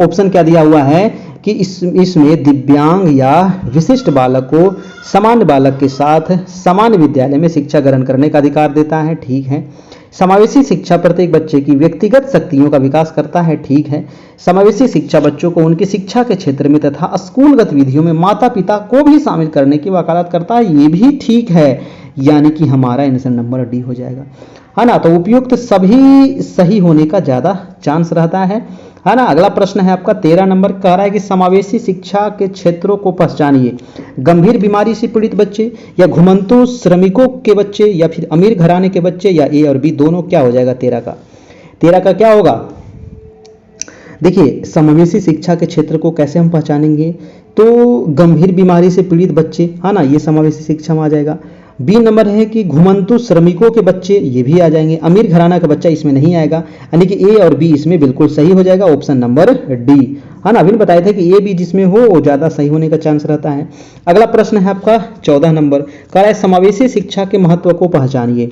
ऑप्शन क्या दिया हुआ है कि इसमें दिव्यांग या विशिष्ट बालक को सामान्य बालक के साथ सामान्य विद्यालय में शिक्षा ग्रहण करने का अधिकार देता है, ठीक है। समावेशी शिक्षा प्रत्येक बच्चे की व्यक्तिगत शक्तियों का विकास करता है, ठीक है। समावेशी शिक्षा बच्चों को उनकी शिक्षा के क्षेत्र में तथा स्कूल गतिविधियों में माता पिता को भी शामिल करने की वकालत करता है, ये भी ठीक है, यानी कि हमारा आंसर नंबर डी हो जाएगा, है ना। तो उपयुक्त सभी सही होने का ज्यादा चांस रहता है ना। अगला प्रश्न है आपका 13 नंबर, कह रहा है कि समावेशी शिक्षा के क्षेत्रों को पहचानिए। गंभीर बीमारी से पीड़ित बच्चे या घुमंतु श्रमिकों के बच्चे या फिर अमीर घराने के बच्चे या ए और बी दोनों, क्या हो जाएगा 13 का क्या होगा। देखिए, समावेशी शिक्षा के क्षेत्र को कैसे हम पहचानेंगे, तो गंभीर बीमारी से पीड़ित बच्चे, है ना, ये समावेशी शिक्षा में आ जाएगा। बी नंबर है कि घुमंतु श्रमिकों के बच्चे, ये भी आ जाएंगे। अमीर घराना का बच्चा इसमें नहीं आएगा, यानी कि ए और बी इसमें बिल्कुल सही हो जाएगा, ऑप्शन नंबर डी, है ना। अभी बताया था कि ए बी जिसमें हो वो ज्यादा सही होने का चांस रहता है। अगला प्रश्न है आपका 14 नंबर, कह रहा है समावेशी शिक्षा के महत्व को पहचानिए।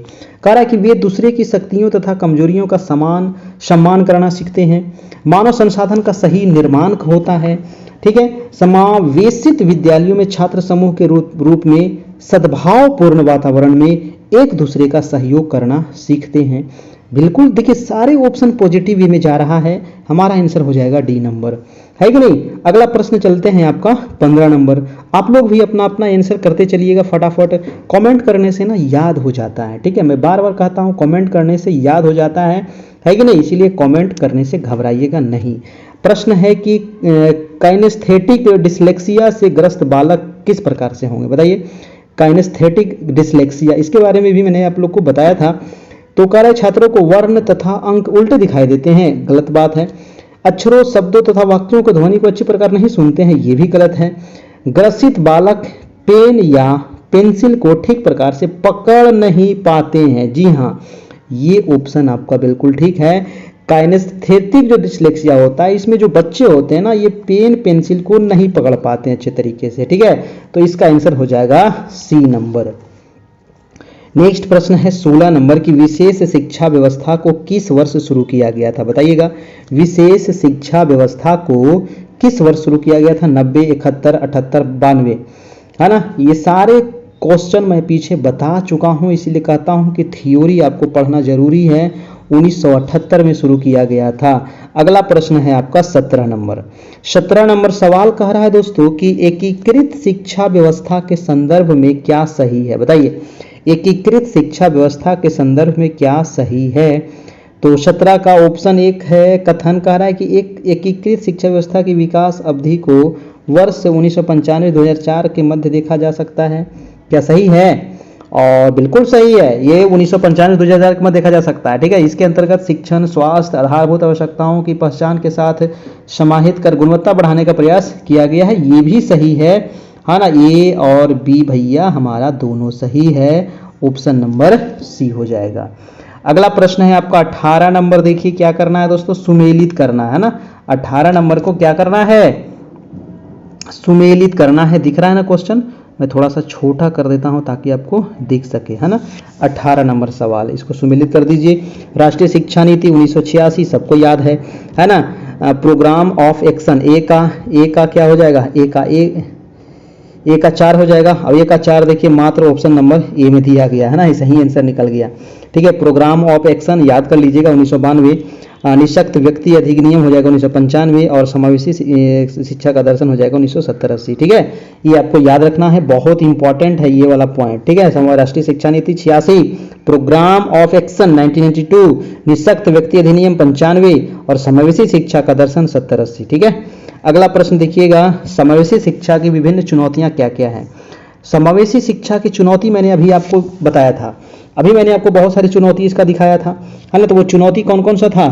कह रहा है कि वे दूसरे की शक्तियों तथा कमजोरियों का सम्मान करना सीखते हैं, मानव संसाधन का सही निर्माण होता है, ठीक है। समावेशित विद्यालयों में छात्र समूह के रूप में सद्भावपूर्ण वातावरण में एक दूसरे का सहयोग करना सीखते हैं, बिल्कुल। देखिए, सारे ऑप्शन पॉजिटिव वे में जा रहा है, हमारा आंसर हो जाएगा डी नंबर, है कि नहीं। अगला प्रश्न चलते हैं आपका 15 नंबर। आप लोग भी अपना अपना आंसर करते चलिएगा फटाफट, कमेंट करने से ना याद हो जाता है, ठीक है। मैं बार बार कहता हूं, कमेंट करने से याद हो जाता है कि नहीं, इसीलिए कमेंट करने से घबराइएगा नहीं। प्रश्न है कि काइनेस्थेटिक डिसलेक्सिया से ग्रस्त बालक किस प्रकार से होंगे, बताइए। काइनेस्थेटिक डिसलेक्सिया, इसके बारे में भी मैंने आप लोग को बताया था। तो कह रहे छात्रों को वर्ण तथा अंक उल्टे दिखाई देते हैं, गलत बात है। अक्षरों, शब्दों तथा वाक्यों को ध्वनि को अच्छी प्रकार नहीं सुनते हैं, ये भी गलत है। ग्रसित बालक पेन या पेंसिल को ठीक प्रकार से पकड़ नहीं पाते हैं, जी हाँ, ये ऑप्शन आपका बिल्कुल ठीक है। काइनेस्थेटिक जो डिसलेक्सिया होता है, इसमें जो बच्चे होते हैं ना, ये पेन पेंसिल को नहीं पकड़ पाते हैं अच्छे तरीके से, ठीक है। तो इसका आंसर हो जाएगा सी नंबर। नेक्स्ट प्रश्न है 16 नंबर की विशेष शिक्षा व्यवस्था को किस वर्ष शुरू किया गया था, बताइएगा। विशेष शिक्षा व्यवस्था को किस वर्ष शुरू किया गया था, 90, 71, 78, 92, है ना। ये सारे क्वेश्चन मैं पीछे बता चुका हूं, इसीलिए कहता हूं कि थ्योरी आपको पढ़ना जरूरी है। 1978 में शुरू किया गया था। अगला प्रश्न है आपका 17 नंबर। 17 नंबर सवाल कह रहा है दोस्तों कि एकीकृत शिक्षा व्यवस्था के संदर्भ में क्या सही है, बताइए। एकीकृत शिक्षा व्यवस्था के संदर्भ में क्या सही है? तो 17 का ऑप्शन 1 है। कथन कह रहा है कि एक एकीकृत शिक्षा व्यवस्था की विकास अवधि को वर्ष 1995-2004 के मध्य देखा जा सकता है। क्या सही है? और बिल्कुल सही है, ये 1995-2004 के मध्य देखा जा सकता है। ठीक है, इसके अंतर्गत शिक्षण, स्वास्थ्य, आधारभूत आवश्यकताओं की पहचान के साथ समाहित कर गुणवत्ता बढ़ाने का प्रयास किया गया है। ये भी सही है ना। ए और बी भैया हमारा दोनों सही है। ऑप्शन नंबर सी हो जाएगा। अगला प्रश्न है आपका 18 नंबर। देखिए क्या करना है दोस्तों, सुमेलित करना है ना। 18 नंबर को क्या करना है, सुमेलित करना है। दिख रहा है ना क्वेश्चन, मैं थोड़ा सा छोटा कर देता हूं ताकि आपको दिख सके, है ना। 18 नंबर सवाल, इसको सुमेलित कर दीजिए। राष्ट्रीय शिक्षा नीति 1986 सबको याद है ना। प्रोग्राम ऑफ एक्शन, ए का क्या हो जाएगा, ए का 4 हो जाएगा। अब ए का 4 देखिए मात्र ऑप्शन नंबर ए में दिया गया है ना, सही आंसर निकल गया। ठीक है, प्रोग्राम ऑफ एक्शन याद कर लीजिएगा 1992। निःशक्त व्यक्ति अधिनियम हो जाएगा 1995 और समावेशी शिक्षा का दर्शन हो जाएगा 1970-80। ठीक है, ये आपको याद रखना है, बहुत इंपॉर्टेंट है ये वाला पॉइंट। ठीक है, राष्ट्रीय शिक्षा नीति 86, प्रोग्राम ऑफ एक्शन 1992, निःशक्त व्यक्ति अधिनियम 95 और समावेशी शिक्षा का दर्शन 70-80। ठीक है, अगला प्रश्न देखिएगा, समावेशी शिक्षा की विभिन्न चुनौतियां क्या क्या हैं। समावेशी शिक्षा की चुनौती मैंने अभी आपको बताया था, अभी मैंने आपको बहुत सारी चुनौती इसका दिखाया था, है ना। तो वो चुनौती कौन कौन सा था,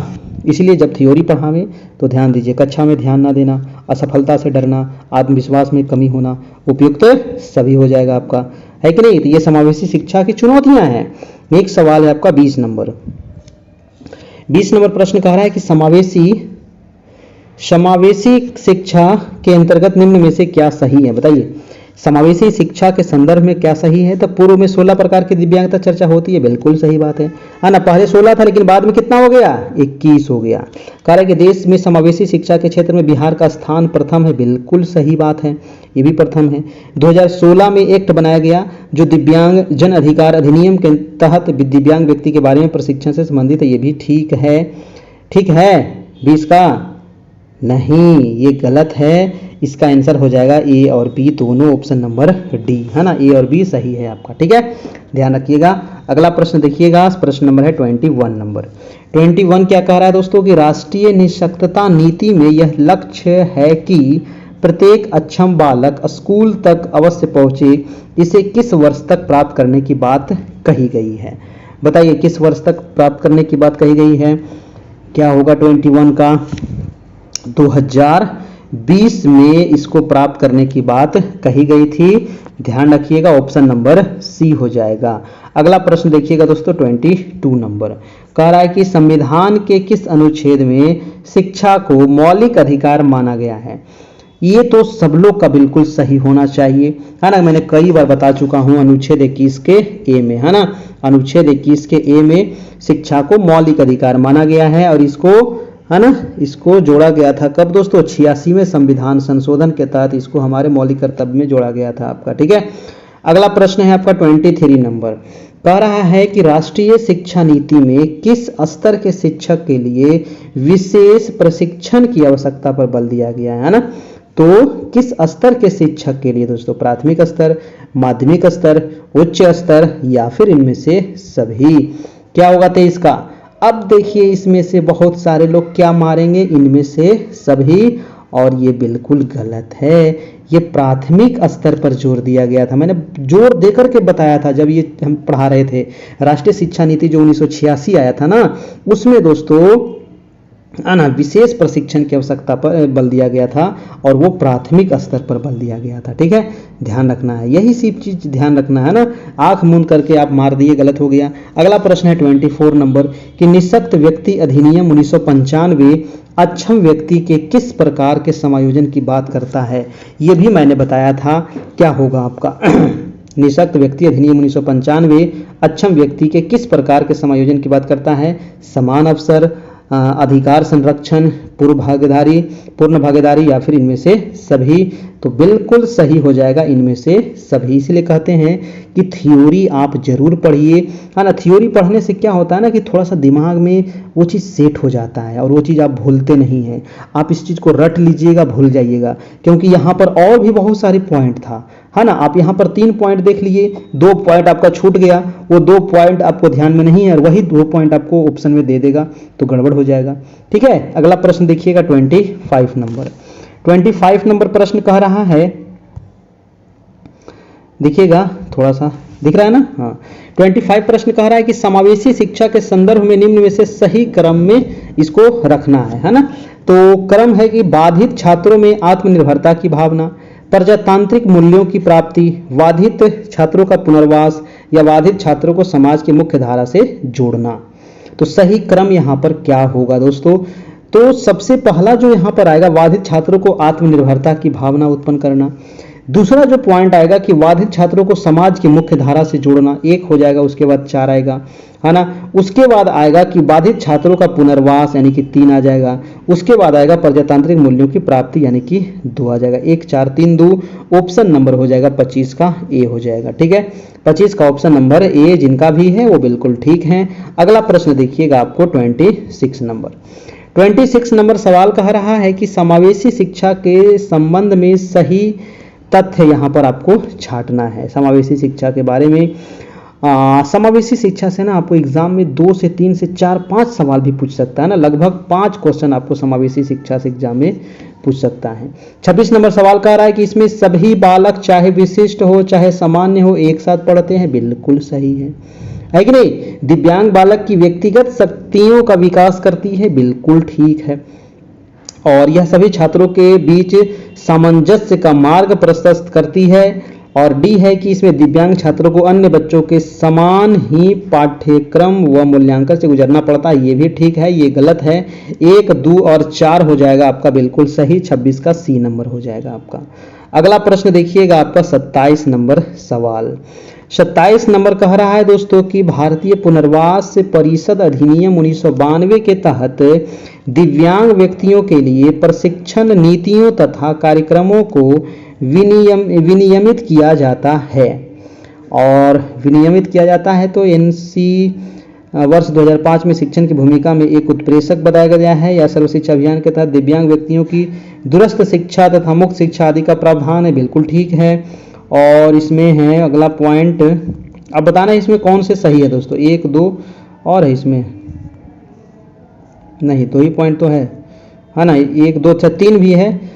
इसलिए जब थ्योरी पढ़ावें तो ध्यान दीजिए। कक्षा में ध्यान ना देना, असफलता से डरना, आत्मविश्वास में कमी होना, उपयुक्त सभी हो जाएगा आपका, है कि नहीं। तो ये समावेशी शिक्षा की चुनौतियां हैं। एक सवाल है आपका 20 नंबर। 20 नंबर प्रश्न कह रहा है कि समावेशी शिक्षा के अंतर्गत निम्न में से क्या सही है, बताइए। समावेशी शिक्षा के संदर्भ में क्या सही है। तो पूर्व में 16 प्रकार की दिव्यांगता चर्चा होती है, बिल्कुल सही बात है ना। पहले 16 था लेकिन बाद में कितना हो गया, 21 हो गया। कह रहा है कि देश में समावेशी शिक्षा के क्षेत्र में बिहार का स्थान प्रथम है, बिल्कुल सही बात है, ये भी प्रथम है। 2016 में एक्ट बनाया गया जो दिव्यांग जन अधिकार अधिनियम के तहत दिव्यांग व्यक्ति के बारे में प्रशिक्षण से संबंधित है, ये भी ठीक है। ठीक है, 20 का नहीं, ये गलत है। इसका आंसर हो जाएगा ए और बी दोनों, ऑप्शन नंबर डी, है ना। ए और बी सही है आपका। ठीक है, ध्यान रखिएगा। अगला प्रश्न देखिएगा, प्रश्न नंबर है 21 नंबर। 21 क्या कह रहा है दोस्तों कि राष्ट्रीय निःशक्तता नीति में यह लक्ष्य है कि प्रत्येक अक्षम बालक स्कूल तक अवश्य पहुंचे। इसे किस वर्ष तक प्राप्त करने की बात कही गई है, बताइए। किस वर्ष तक प्राप्त करने की बात कही गई है, क्या होगा 21 का, 2020 में इसको प्राप्त करने की बात कही गई थी। ध्यान रखिएगा, ऑप्शन नंबर सी हो जाएगा। अगला प्रश्न देखिएगा दोस्तों 22 नंबर। कह रहा है कि संविधान के किस अनुच्छेद में शिक्षा को मौलिक अधिकार माना गया है। ये तो सब लोग का बिल्कुल सही होना चाहिए, है ना। मैंने कई बार बता चुका हूं, अनुच्छेद 21 के ए में, है ना। अनुच्छेद 21 के ए में शिक्षा को मौलिक अधिकार माना गया है और इसको, है ना, इसको जोड़ा गया था कब दोस्तों, 86वें संविधान संशोधन के तहत इसको हमारे मौलिक कर्तव्य में जोड़ा गया था आपका। ठीक है, अगला प्रश्न है आपका 23 नंबर। कह रहा है कि राष्ट्रीय शिक्षा नीति में किस स्तर के शिक्षक के लिए विशेष प्रशिक्षण की आवश्यकता पर बल दिया गया है ना। तो किस स्तर के शिक्षक के लिए दोस्तों, प्राथमिक स्तर, माध्यमिक स्तर, उच्च स्तर या फिर इनमें से सभी। क्या होगा 23 का। अब देखिए इसमें से बहुत सारे लोग क्या मारेंगे, इनमें से सभी, और ये बिल्कुल गलत है। ये प्राथमिक स्तर पर जोर दिया गया था, मैंने जोर देकर के बताया था जब ये हम पढ़ा रहे थे। राष्ट्रीय शिक्षा नीति जो 1986 आया था ना, उसमें दोस्तों ना विशेष प्रशिक्षण की आवश्यकता पर बल दिया गया था और वो प्राथमिक स्तर पर बल दिया गया था। ठीक है, ध्यान रखना है, यही सिर्फ चीज ध्यान रखना है ना। आंख मूंद करके आप मार दिए, गलत हो गया। अगला प्रश्न है 24 नंबर कि निःशक्त व्यक्ति अधिनियम 1995 अक्षम व्यक्ति के किस प्रकार के समायोजन की बात करता है। ये भी मैंने बताया था, क्या होगा आपका निःशक्त व्यक्ति अधिनियम 1995 अक्षम व्यक्ति के किस प्रकार के समायोजन की बात करता है। समान अवसर, अधिकार संरक्षण, पूर्ण भागीदारी या फिर इनमें से सभी। तो बिल्कुल सही हो जाएगा इनमें से सभी। इसलिए कहते हैं कि थ्योरी आप जरूर पढ़िए, है ना। थ्योरी पढ़ने से क्या होता है ना कि थोड़ा सा दिमाग में वो चीज़ सेट हो जाता है और वो चीज़ आप भूलते नहीं हैं। आप इस चीज़ को रट लीजिएगा, भूल जाइएगा, क्योंकि यहाँ पर और भी बहुत सारी पॉइंट था, है ना। आप यहाँ पर 3 पॉइंट देख लिए, 2 पॉइंट आपका छूट गया, वो 2 पॉइंट आपको ध्यान में नहीं है और वही 2 पॉइंट आपको ऑप्शन में दे देगा तो गड़बड़ हो जाएगा। ठीक है, अगला प्रश्न देखिएगा 25 नंबर। 25 नंबर प्रश्न कह रहा है, देखिएगा थोड़ा सा दिख रहा है ना, हाँ। 25 प्रश्न कह रहा है कि समावेशी शिक्षा के संदर्भ में निम्न में से सही क्रम में इसको रखना है ना। तो क्रम है कि बाधित छात्रों में आत्मनिर्भरता की भावना, प्रजातांत्रिक मूल्यों की प्राप्ति, बाधित छात्रों का पुनर्वास या बाधित छात्रों को समाज की मुख्य धारा से जोड़ना। तो सही क्रम यहाँ पर क्या होगा दोस्तों? तो सबसे पहला जो यहाँ पर आएगा, बाधित छात्रों को आत्मनिर्भरता की भावना उत्पन्न करना। दूसरा जो पॉइंट आएगा कि बाधित छात्रों को समाज की मुख्य धारा से जोड़ना, 1 हो जाएगा, उसके बाद 4 आएगा, है ना। उसके बाद आएगा कि बाधित छात्रों का पुनर्वास, यानी कि 3 आ जाएगा। उसके बाद आएगा प्रजातांत्रिक मूल्यों की प्राप्ति, यानी कि 2 आ जाएगा। 1 4 3 2 ऑप्शन नंबर हो जाएगा 25 का ए हो जाएगा। ठीक है, 25 का ऑप्शन नंबर ए जिनका भी है वो बिल्कुल ठीक है। अगला प्रश्न देखिएगा आपको 26 नंबर। 26 नंबर सवाल कह रहा है कि समावेशी शिक्षा के संबंध में सही तथ्य यहाँ पर आपको छांटना है। समावेशी शिक्षा के बारे में समावेशी शिक्षा से ना आपको एग्जाम में 2 से 3 से 4 5 सवाल भी पूछ सकता है ना, लगभग 5 क्वेश्चन आपको समावेशी शिक्षा से एग्जाम में पूछ सकता है। 26 नंबर सवाल कह रहा है कि इसमें सभी बालक चाहे विशिष्ट हो चाहे सामान्य हो एक साथ पढ़ते हैं, बिल्कुल सही है कि नहीं। दिव्यांग बालक की व्यक्तिगत शक्तियों का विकास करती है, बिल्कुल ठीक है। और यह सभी छात्रों के बीच सामंजस्य का मार्ग प्रशस्त करती है। और डी है कि इसमें दिव्यांग छात्रों को अन्य बच्चों के समान ही पाठ्यक्रम व मूल्यांकन से गुजरना पड़ता है, ये भी ठीक है, ये गलत है। 1 2 और 4 हो जाएगा आपका बिल्कुल सही, 26 का सी नंबर हो जाएगा आपका। अगला प्रश्न देखिएगा आपका 27 नंबर सवाल। 27 नंबर कह रहा है दोस्तों कि भारतीय पुनर्वास परिषद अधिनियम 1992 के तहत दिव्यांग व्यक्तियों के लिए प्रशिक्षण नीतियों तथा कार्यक्रमों को विनियमित किया जाता है। और विनियमित किया जाता है तो एनसी वर्ष 2005 में शिक्षण की भूमिका में एक उत्प्रेरक बताया गया है या सर्व शिक्षा अभियान के तहत दिव्यांग व्यक्तियों की दूरस्थ शिक्षा तथा मुक्त शिक्षा आदि का प्रावधान है, बिल्कुल ठीक है। और इसमें है अगला पॉइंट, अब बताना है इसमें कौन से सही है दोस्तों। 1 2 और है इसमें नहीं, 2 ही पॉइंट तो है ना, 1 2 3 भी है।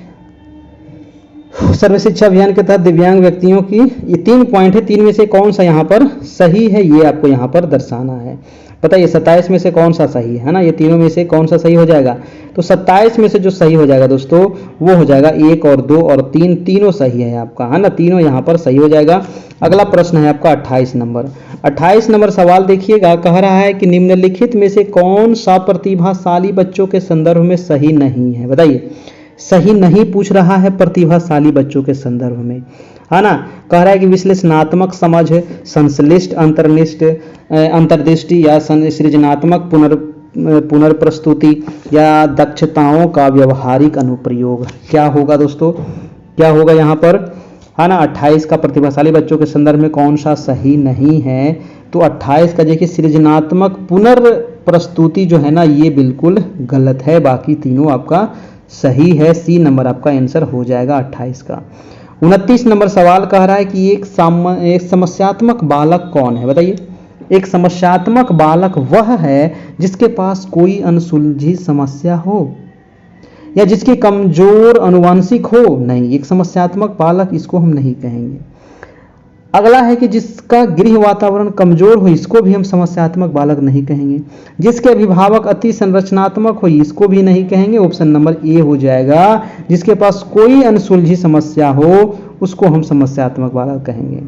सर्व शिक्षा अभियान के तहत दिव्यांग व्यक्तियों की, ये 3 पॉइंट है, 3 में से कौन सा यहाँ पर सही है ये आपको यहाँ पर दर्शाना है। बताइए 27 में से कौन सा सही है ना, ये तीनों में से कौन सा सही हो जाएगा। तो 27 में से जो सही हो जाएगा दोस्तों वो हो जाएगा 1 और 2 और 3, तीनों सही है आपका, है ना, तीनों यहाँ पर सही हो जाएगा। अगला प्रश्न है आपका 28 नंबर। 28 नंबर सवाल देखिएगा, कह रहा है कि निम्नलिखित में से कौन सा प्रतिभाशाली बच्चों के संदर्भ में सही नहीं है। बताइए, सही नहीं पूछ रहा है प्रतिभाशाली बच्चों के संदर्भ में, है ना। कह रहा है कि विश्लेषणात्मक समझ, संश्लिष्ट अंतर्दृष्टि या सृजनात्मक पुनर्प्रस्तुति या दक्षताओं का व्यवहारिक अनुप्रयोग। क्या होगा दोस्तों, क्या होगा यहाँ पर, है ना। 28 का प्रतिभाशाली बच्चों के संदर्भ में कौन सा सही नहीं है, तो 28 का देखिए सृजनात्मक पुनर्प्रस्तुति जो है ना ये बिल्कुल गलत है, बाकी तीनों आपका सही है। सी नंबर आपका आंसर हो जाएगा 28 का। 29 नंबर सवाल कह रहा है कि एक समस्यात्मक बालक कौन है। बताइए, एक समस्यात्मक बालक वह है जिसके पास कोई अनसुलझी समस्या हो या जिसकी कमजोर अनुवांशिक हो। नहीं, एक समस्यात्मक बालक इसको हम नहीं कहेंगे। अगला है कि जिसका गृह वातावरण कमजोर हो, इसको भी हम समस्यात्मक बालक नहीं कहेंगे। जिसके अभिभावक अति संरचनात्मक हो, इसको भी नहीं कहेंगे। ऑप्शन नंबर ए हो जाएगा। जिसके पास कोई अनसुलझी समस्या हो उसको हम समस्यात्मक बालक कहेंगे।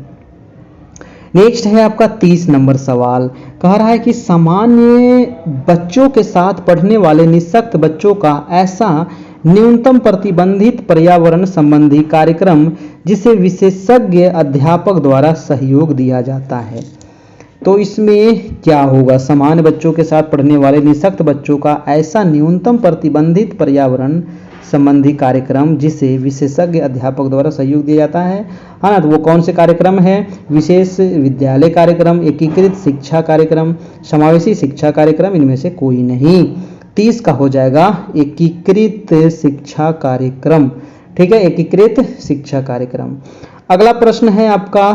नेक्स्ट है आपका 30 नंबर सवाल, कह रहा है कि सामान्य बच्चों के साथ पढ़ने वाले निःशक्त बच्चों का ऐसा न्यूनतम प्रतिबंधित पर्यावरण संबंधी कार्यक्रम जिसे विशेषज्ञ अध्यापक द्वारा सहयोग दिया जाता है। तो इसमें क्या होगा, सामान्य बच्चों के साथ पढ़ने वाले निःशक्त बच्चों का ऐसा न्यूनतम प्रतिबंधित पर्यावरण संबंधी कार्यक्रम जिसे विशेषज्ञ अध्यापक द्वारा सहयोग दिया जाता है ना। तो वो कौन से कार्यक्रम है, विशेष विद्यालय कार्यक्रम, एकीकृत शिक्षा कार्यक्रम, समावेशी शिक्षा कार्यक्रम, इनमें से कोई नहीं। 30 का हो जाएगा एकीकृत शिक्षा कार्यक्रम। ठीक है, एकीकृत शिक्षा कार्यक्रम। अगला प्रश्न है आपका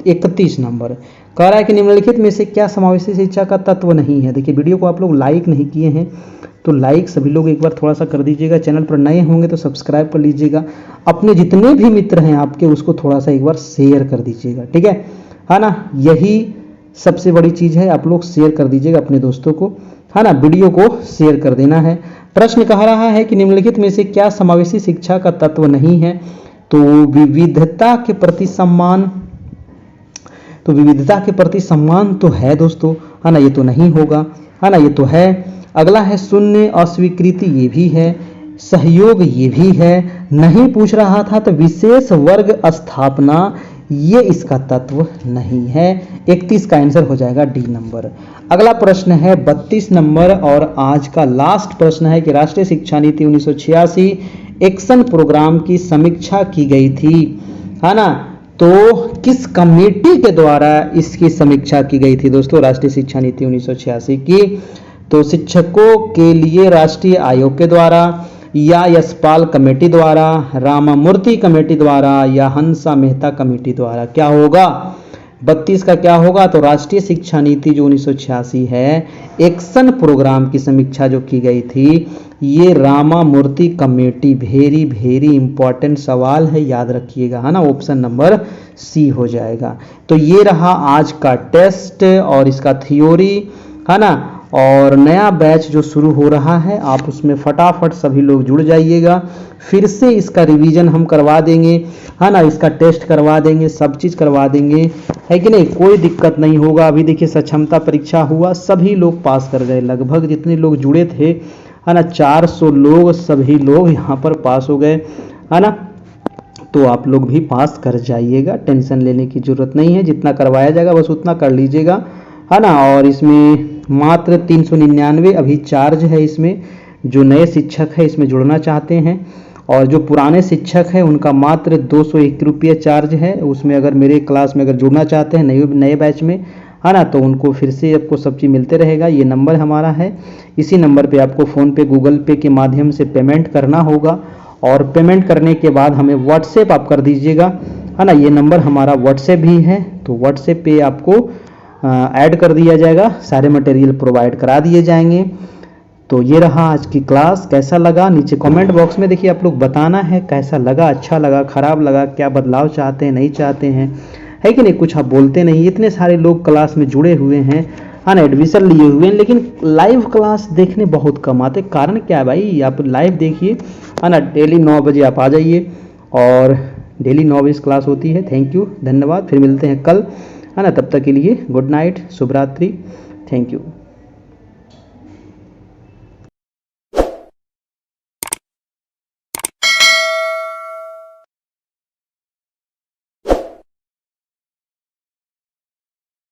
31 नंबर, कह रहा है कि निम्नलिखित में से क्या समावेशी शिक्षा का तत्व नहीं है। देखिए वीडियो को आप लोग लाइक नहीं किए हैं तो लाइक सभी लोग एक बार थोड़ा सा कर दीजिएगा, चैनल पर नए होंगे तो सब्सक्राइब कर लीजिएगा, अपने जितने भी मित्र हैं आपके उसको थोड़ा सा एक बार शेयर कर दीजिएगा, ठीक है ना। यही सबसे बड़ी चीज़ है, आप लोग शेयर कर दीजिएगा अपने दोस्तों को, है ना, वीडियो को शेयर कर देना है। प्रश्न कह रहा है कि निम्नलिखित में से क्या समावेशी शिक्षा का तत्व नहीं है। तो विविधता के प्रति सम्मान, तो विविधता के प्रति सम्मान तो है दोस्तों, है ना, ये तो नहीं होगा, है ना, ये तो है। अगला है शून्य अस्वीकृति, ये भी है। सहयोग, ये भी है। नहीं पूछ रहा था तो विशेष वर्ग स्थापना, ये इसका तत्व नहीं है। 31 का आंसर हो जाएगा डी नंबर। अगला प्रश्न है 32 नंबर और आज का लास्ट प्रश्न है कि राष्ट्रीय शिक्षा नीति 1986 एक्शन प्रोग्राम की समीक्षा की गई थी, है ना। तो किस कमेटी के द्वारा इसकी समीक्षा की गई थी दोस्तों, राष्ट्रीय शिक्षा नीति 1986 की। तो शिक्षकों के लिए राष्ट्रीय आयोग के द्वारा, या यशपाल कमेटी द्वारा, रामामूर्ति कमेटी द्वारा, या हंसा मेहता कमेटी द्वारा। क्या होगा 32 का, क्या होगा। तो राष्ट्रीय शिक्षा नीति जो 1986 है, एक्शन प्रोग्राम की समीक्षा जो की गई थी, ये Ramamurthy committee, very very important सवाल है, याद रखिएगा, है ना। ऑप्शन नंबर सी हो जाएगा। तो ये रहा आज का टेस्ट और इसका थ्योरी, है ना। और नया बैच जो शुरू हो रहा है आप उसमें फटाफट सभी लोग जुड़ जाइएगा। फिर से इसका रिवीजन हम करवा देंगे, है ना, इसका टेस्ट करवा देंगे, सब चीज़ करवा देंगे, है कि नहीं, कोई दिक्कत नहीं होगा। अभी देखिए सक्षमता परीक्षा हुआ, सभी लोग पास कर गए, लगभग जितने लोग जुड़े थे, है ना, 400 लोग, सभी लोग यहाँ पर पास हो गए, है ना। तो आप लोग भी पास कर जाइएगा, टेंशन लेने की जरूरत नहीं है, जितना करवाया जाएगा बस उतना कर लीजिएगा, है ना। और इसमें मात्र 399 अभी चार्ज है इसमें, जो नए शिक्षक है इसमें जुड़ना चाहते हैं, और जो पुराने शिक्षक है उनका मात्र 201 रुपये चार्ज है। उसमें अगर मेरे क्लास में अगर जुड़ना चाहते हैं नए बैच में, है ना, तो उनको फिर से आपको सब चीज़ मिलते रहेगा। ये नंबर हमारा है, इसी नंबर पे आपको फ़ोन पे गूगल पे के माध्यम से पेमेंट करना होगा, और पेमेंट करने के बाद हमें व्हाट्सएप आप कर दीजिएगा, है ना। ये नंबर हमारा व्हाट्सएप भी है, तो व्हाट्सएप पे आपको ऐड कर दिया जाएगा, सारे मटेरियल प्रोवाइड करा दिए जाएंगे। तो ये रहा आज की क्लास। कैसा लगा नीचे कमेंट बॉक्स में देखिए आप लोग बताना है, कैसा लगा, अच्छा लगा, खराब लगा, क्या बदलाव चाहते हैं, नहीं चाहते हैं, है कि नहीं। कुछ आप बोलते नहीं, इतने सारे लोग क्लास में जुड़े हुए हैं, हाँ ना, एडमिशन लिए हुए हैं, लेकिन लाइव क्लास देखने बहुत कम आते। कारण क्या है भाई, आप लाइव देखिए, है ना, डेली 9 बजे आप आ जाइए, और डेली 9 बजे क्लास होती है। थैंक यू, धन्यवाद, फिर मिलते हैं कल, है ना। तब तक के लिए गुड नाइट, शुभ रात्रि, थैंक यू।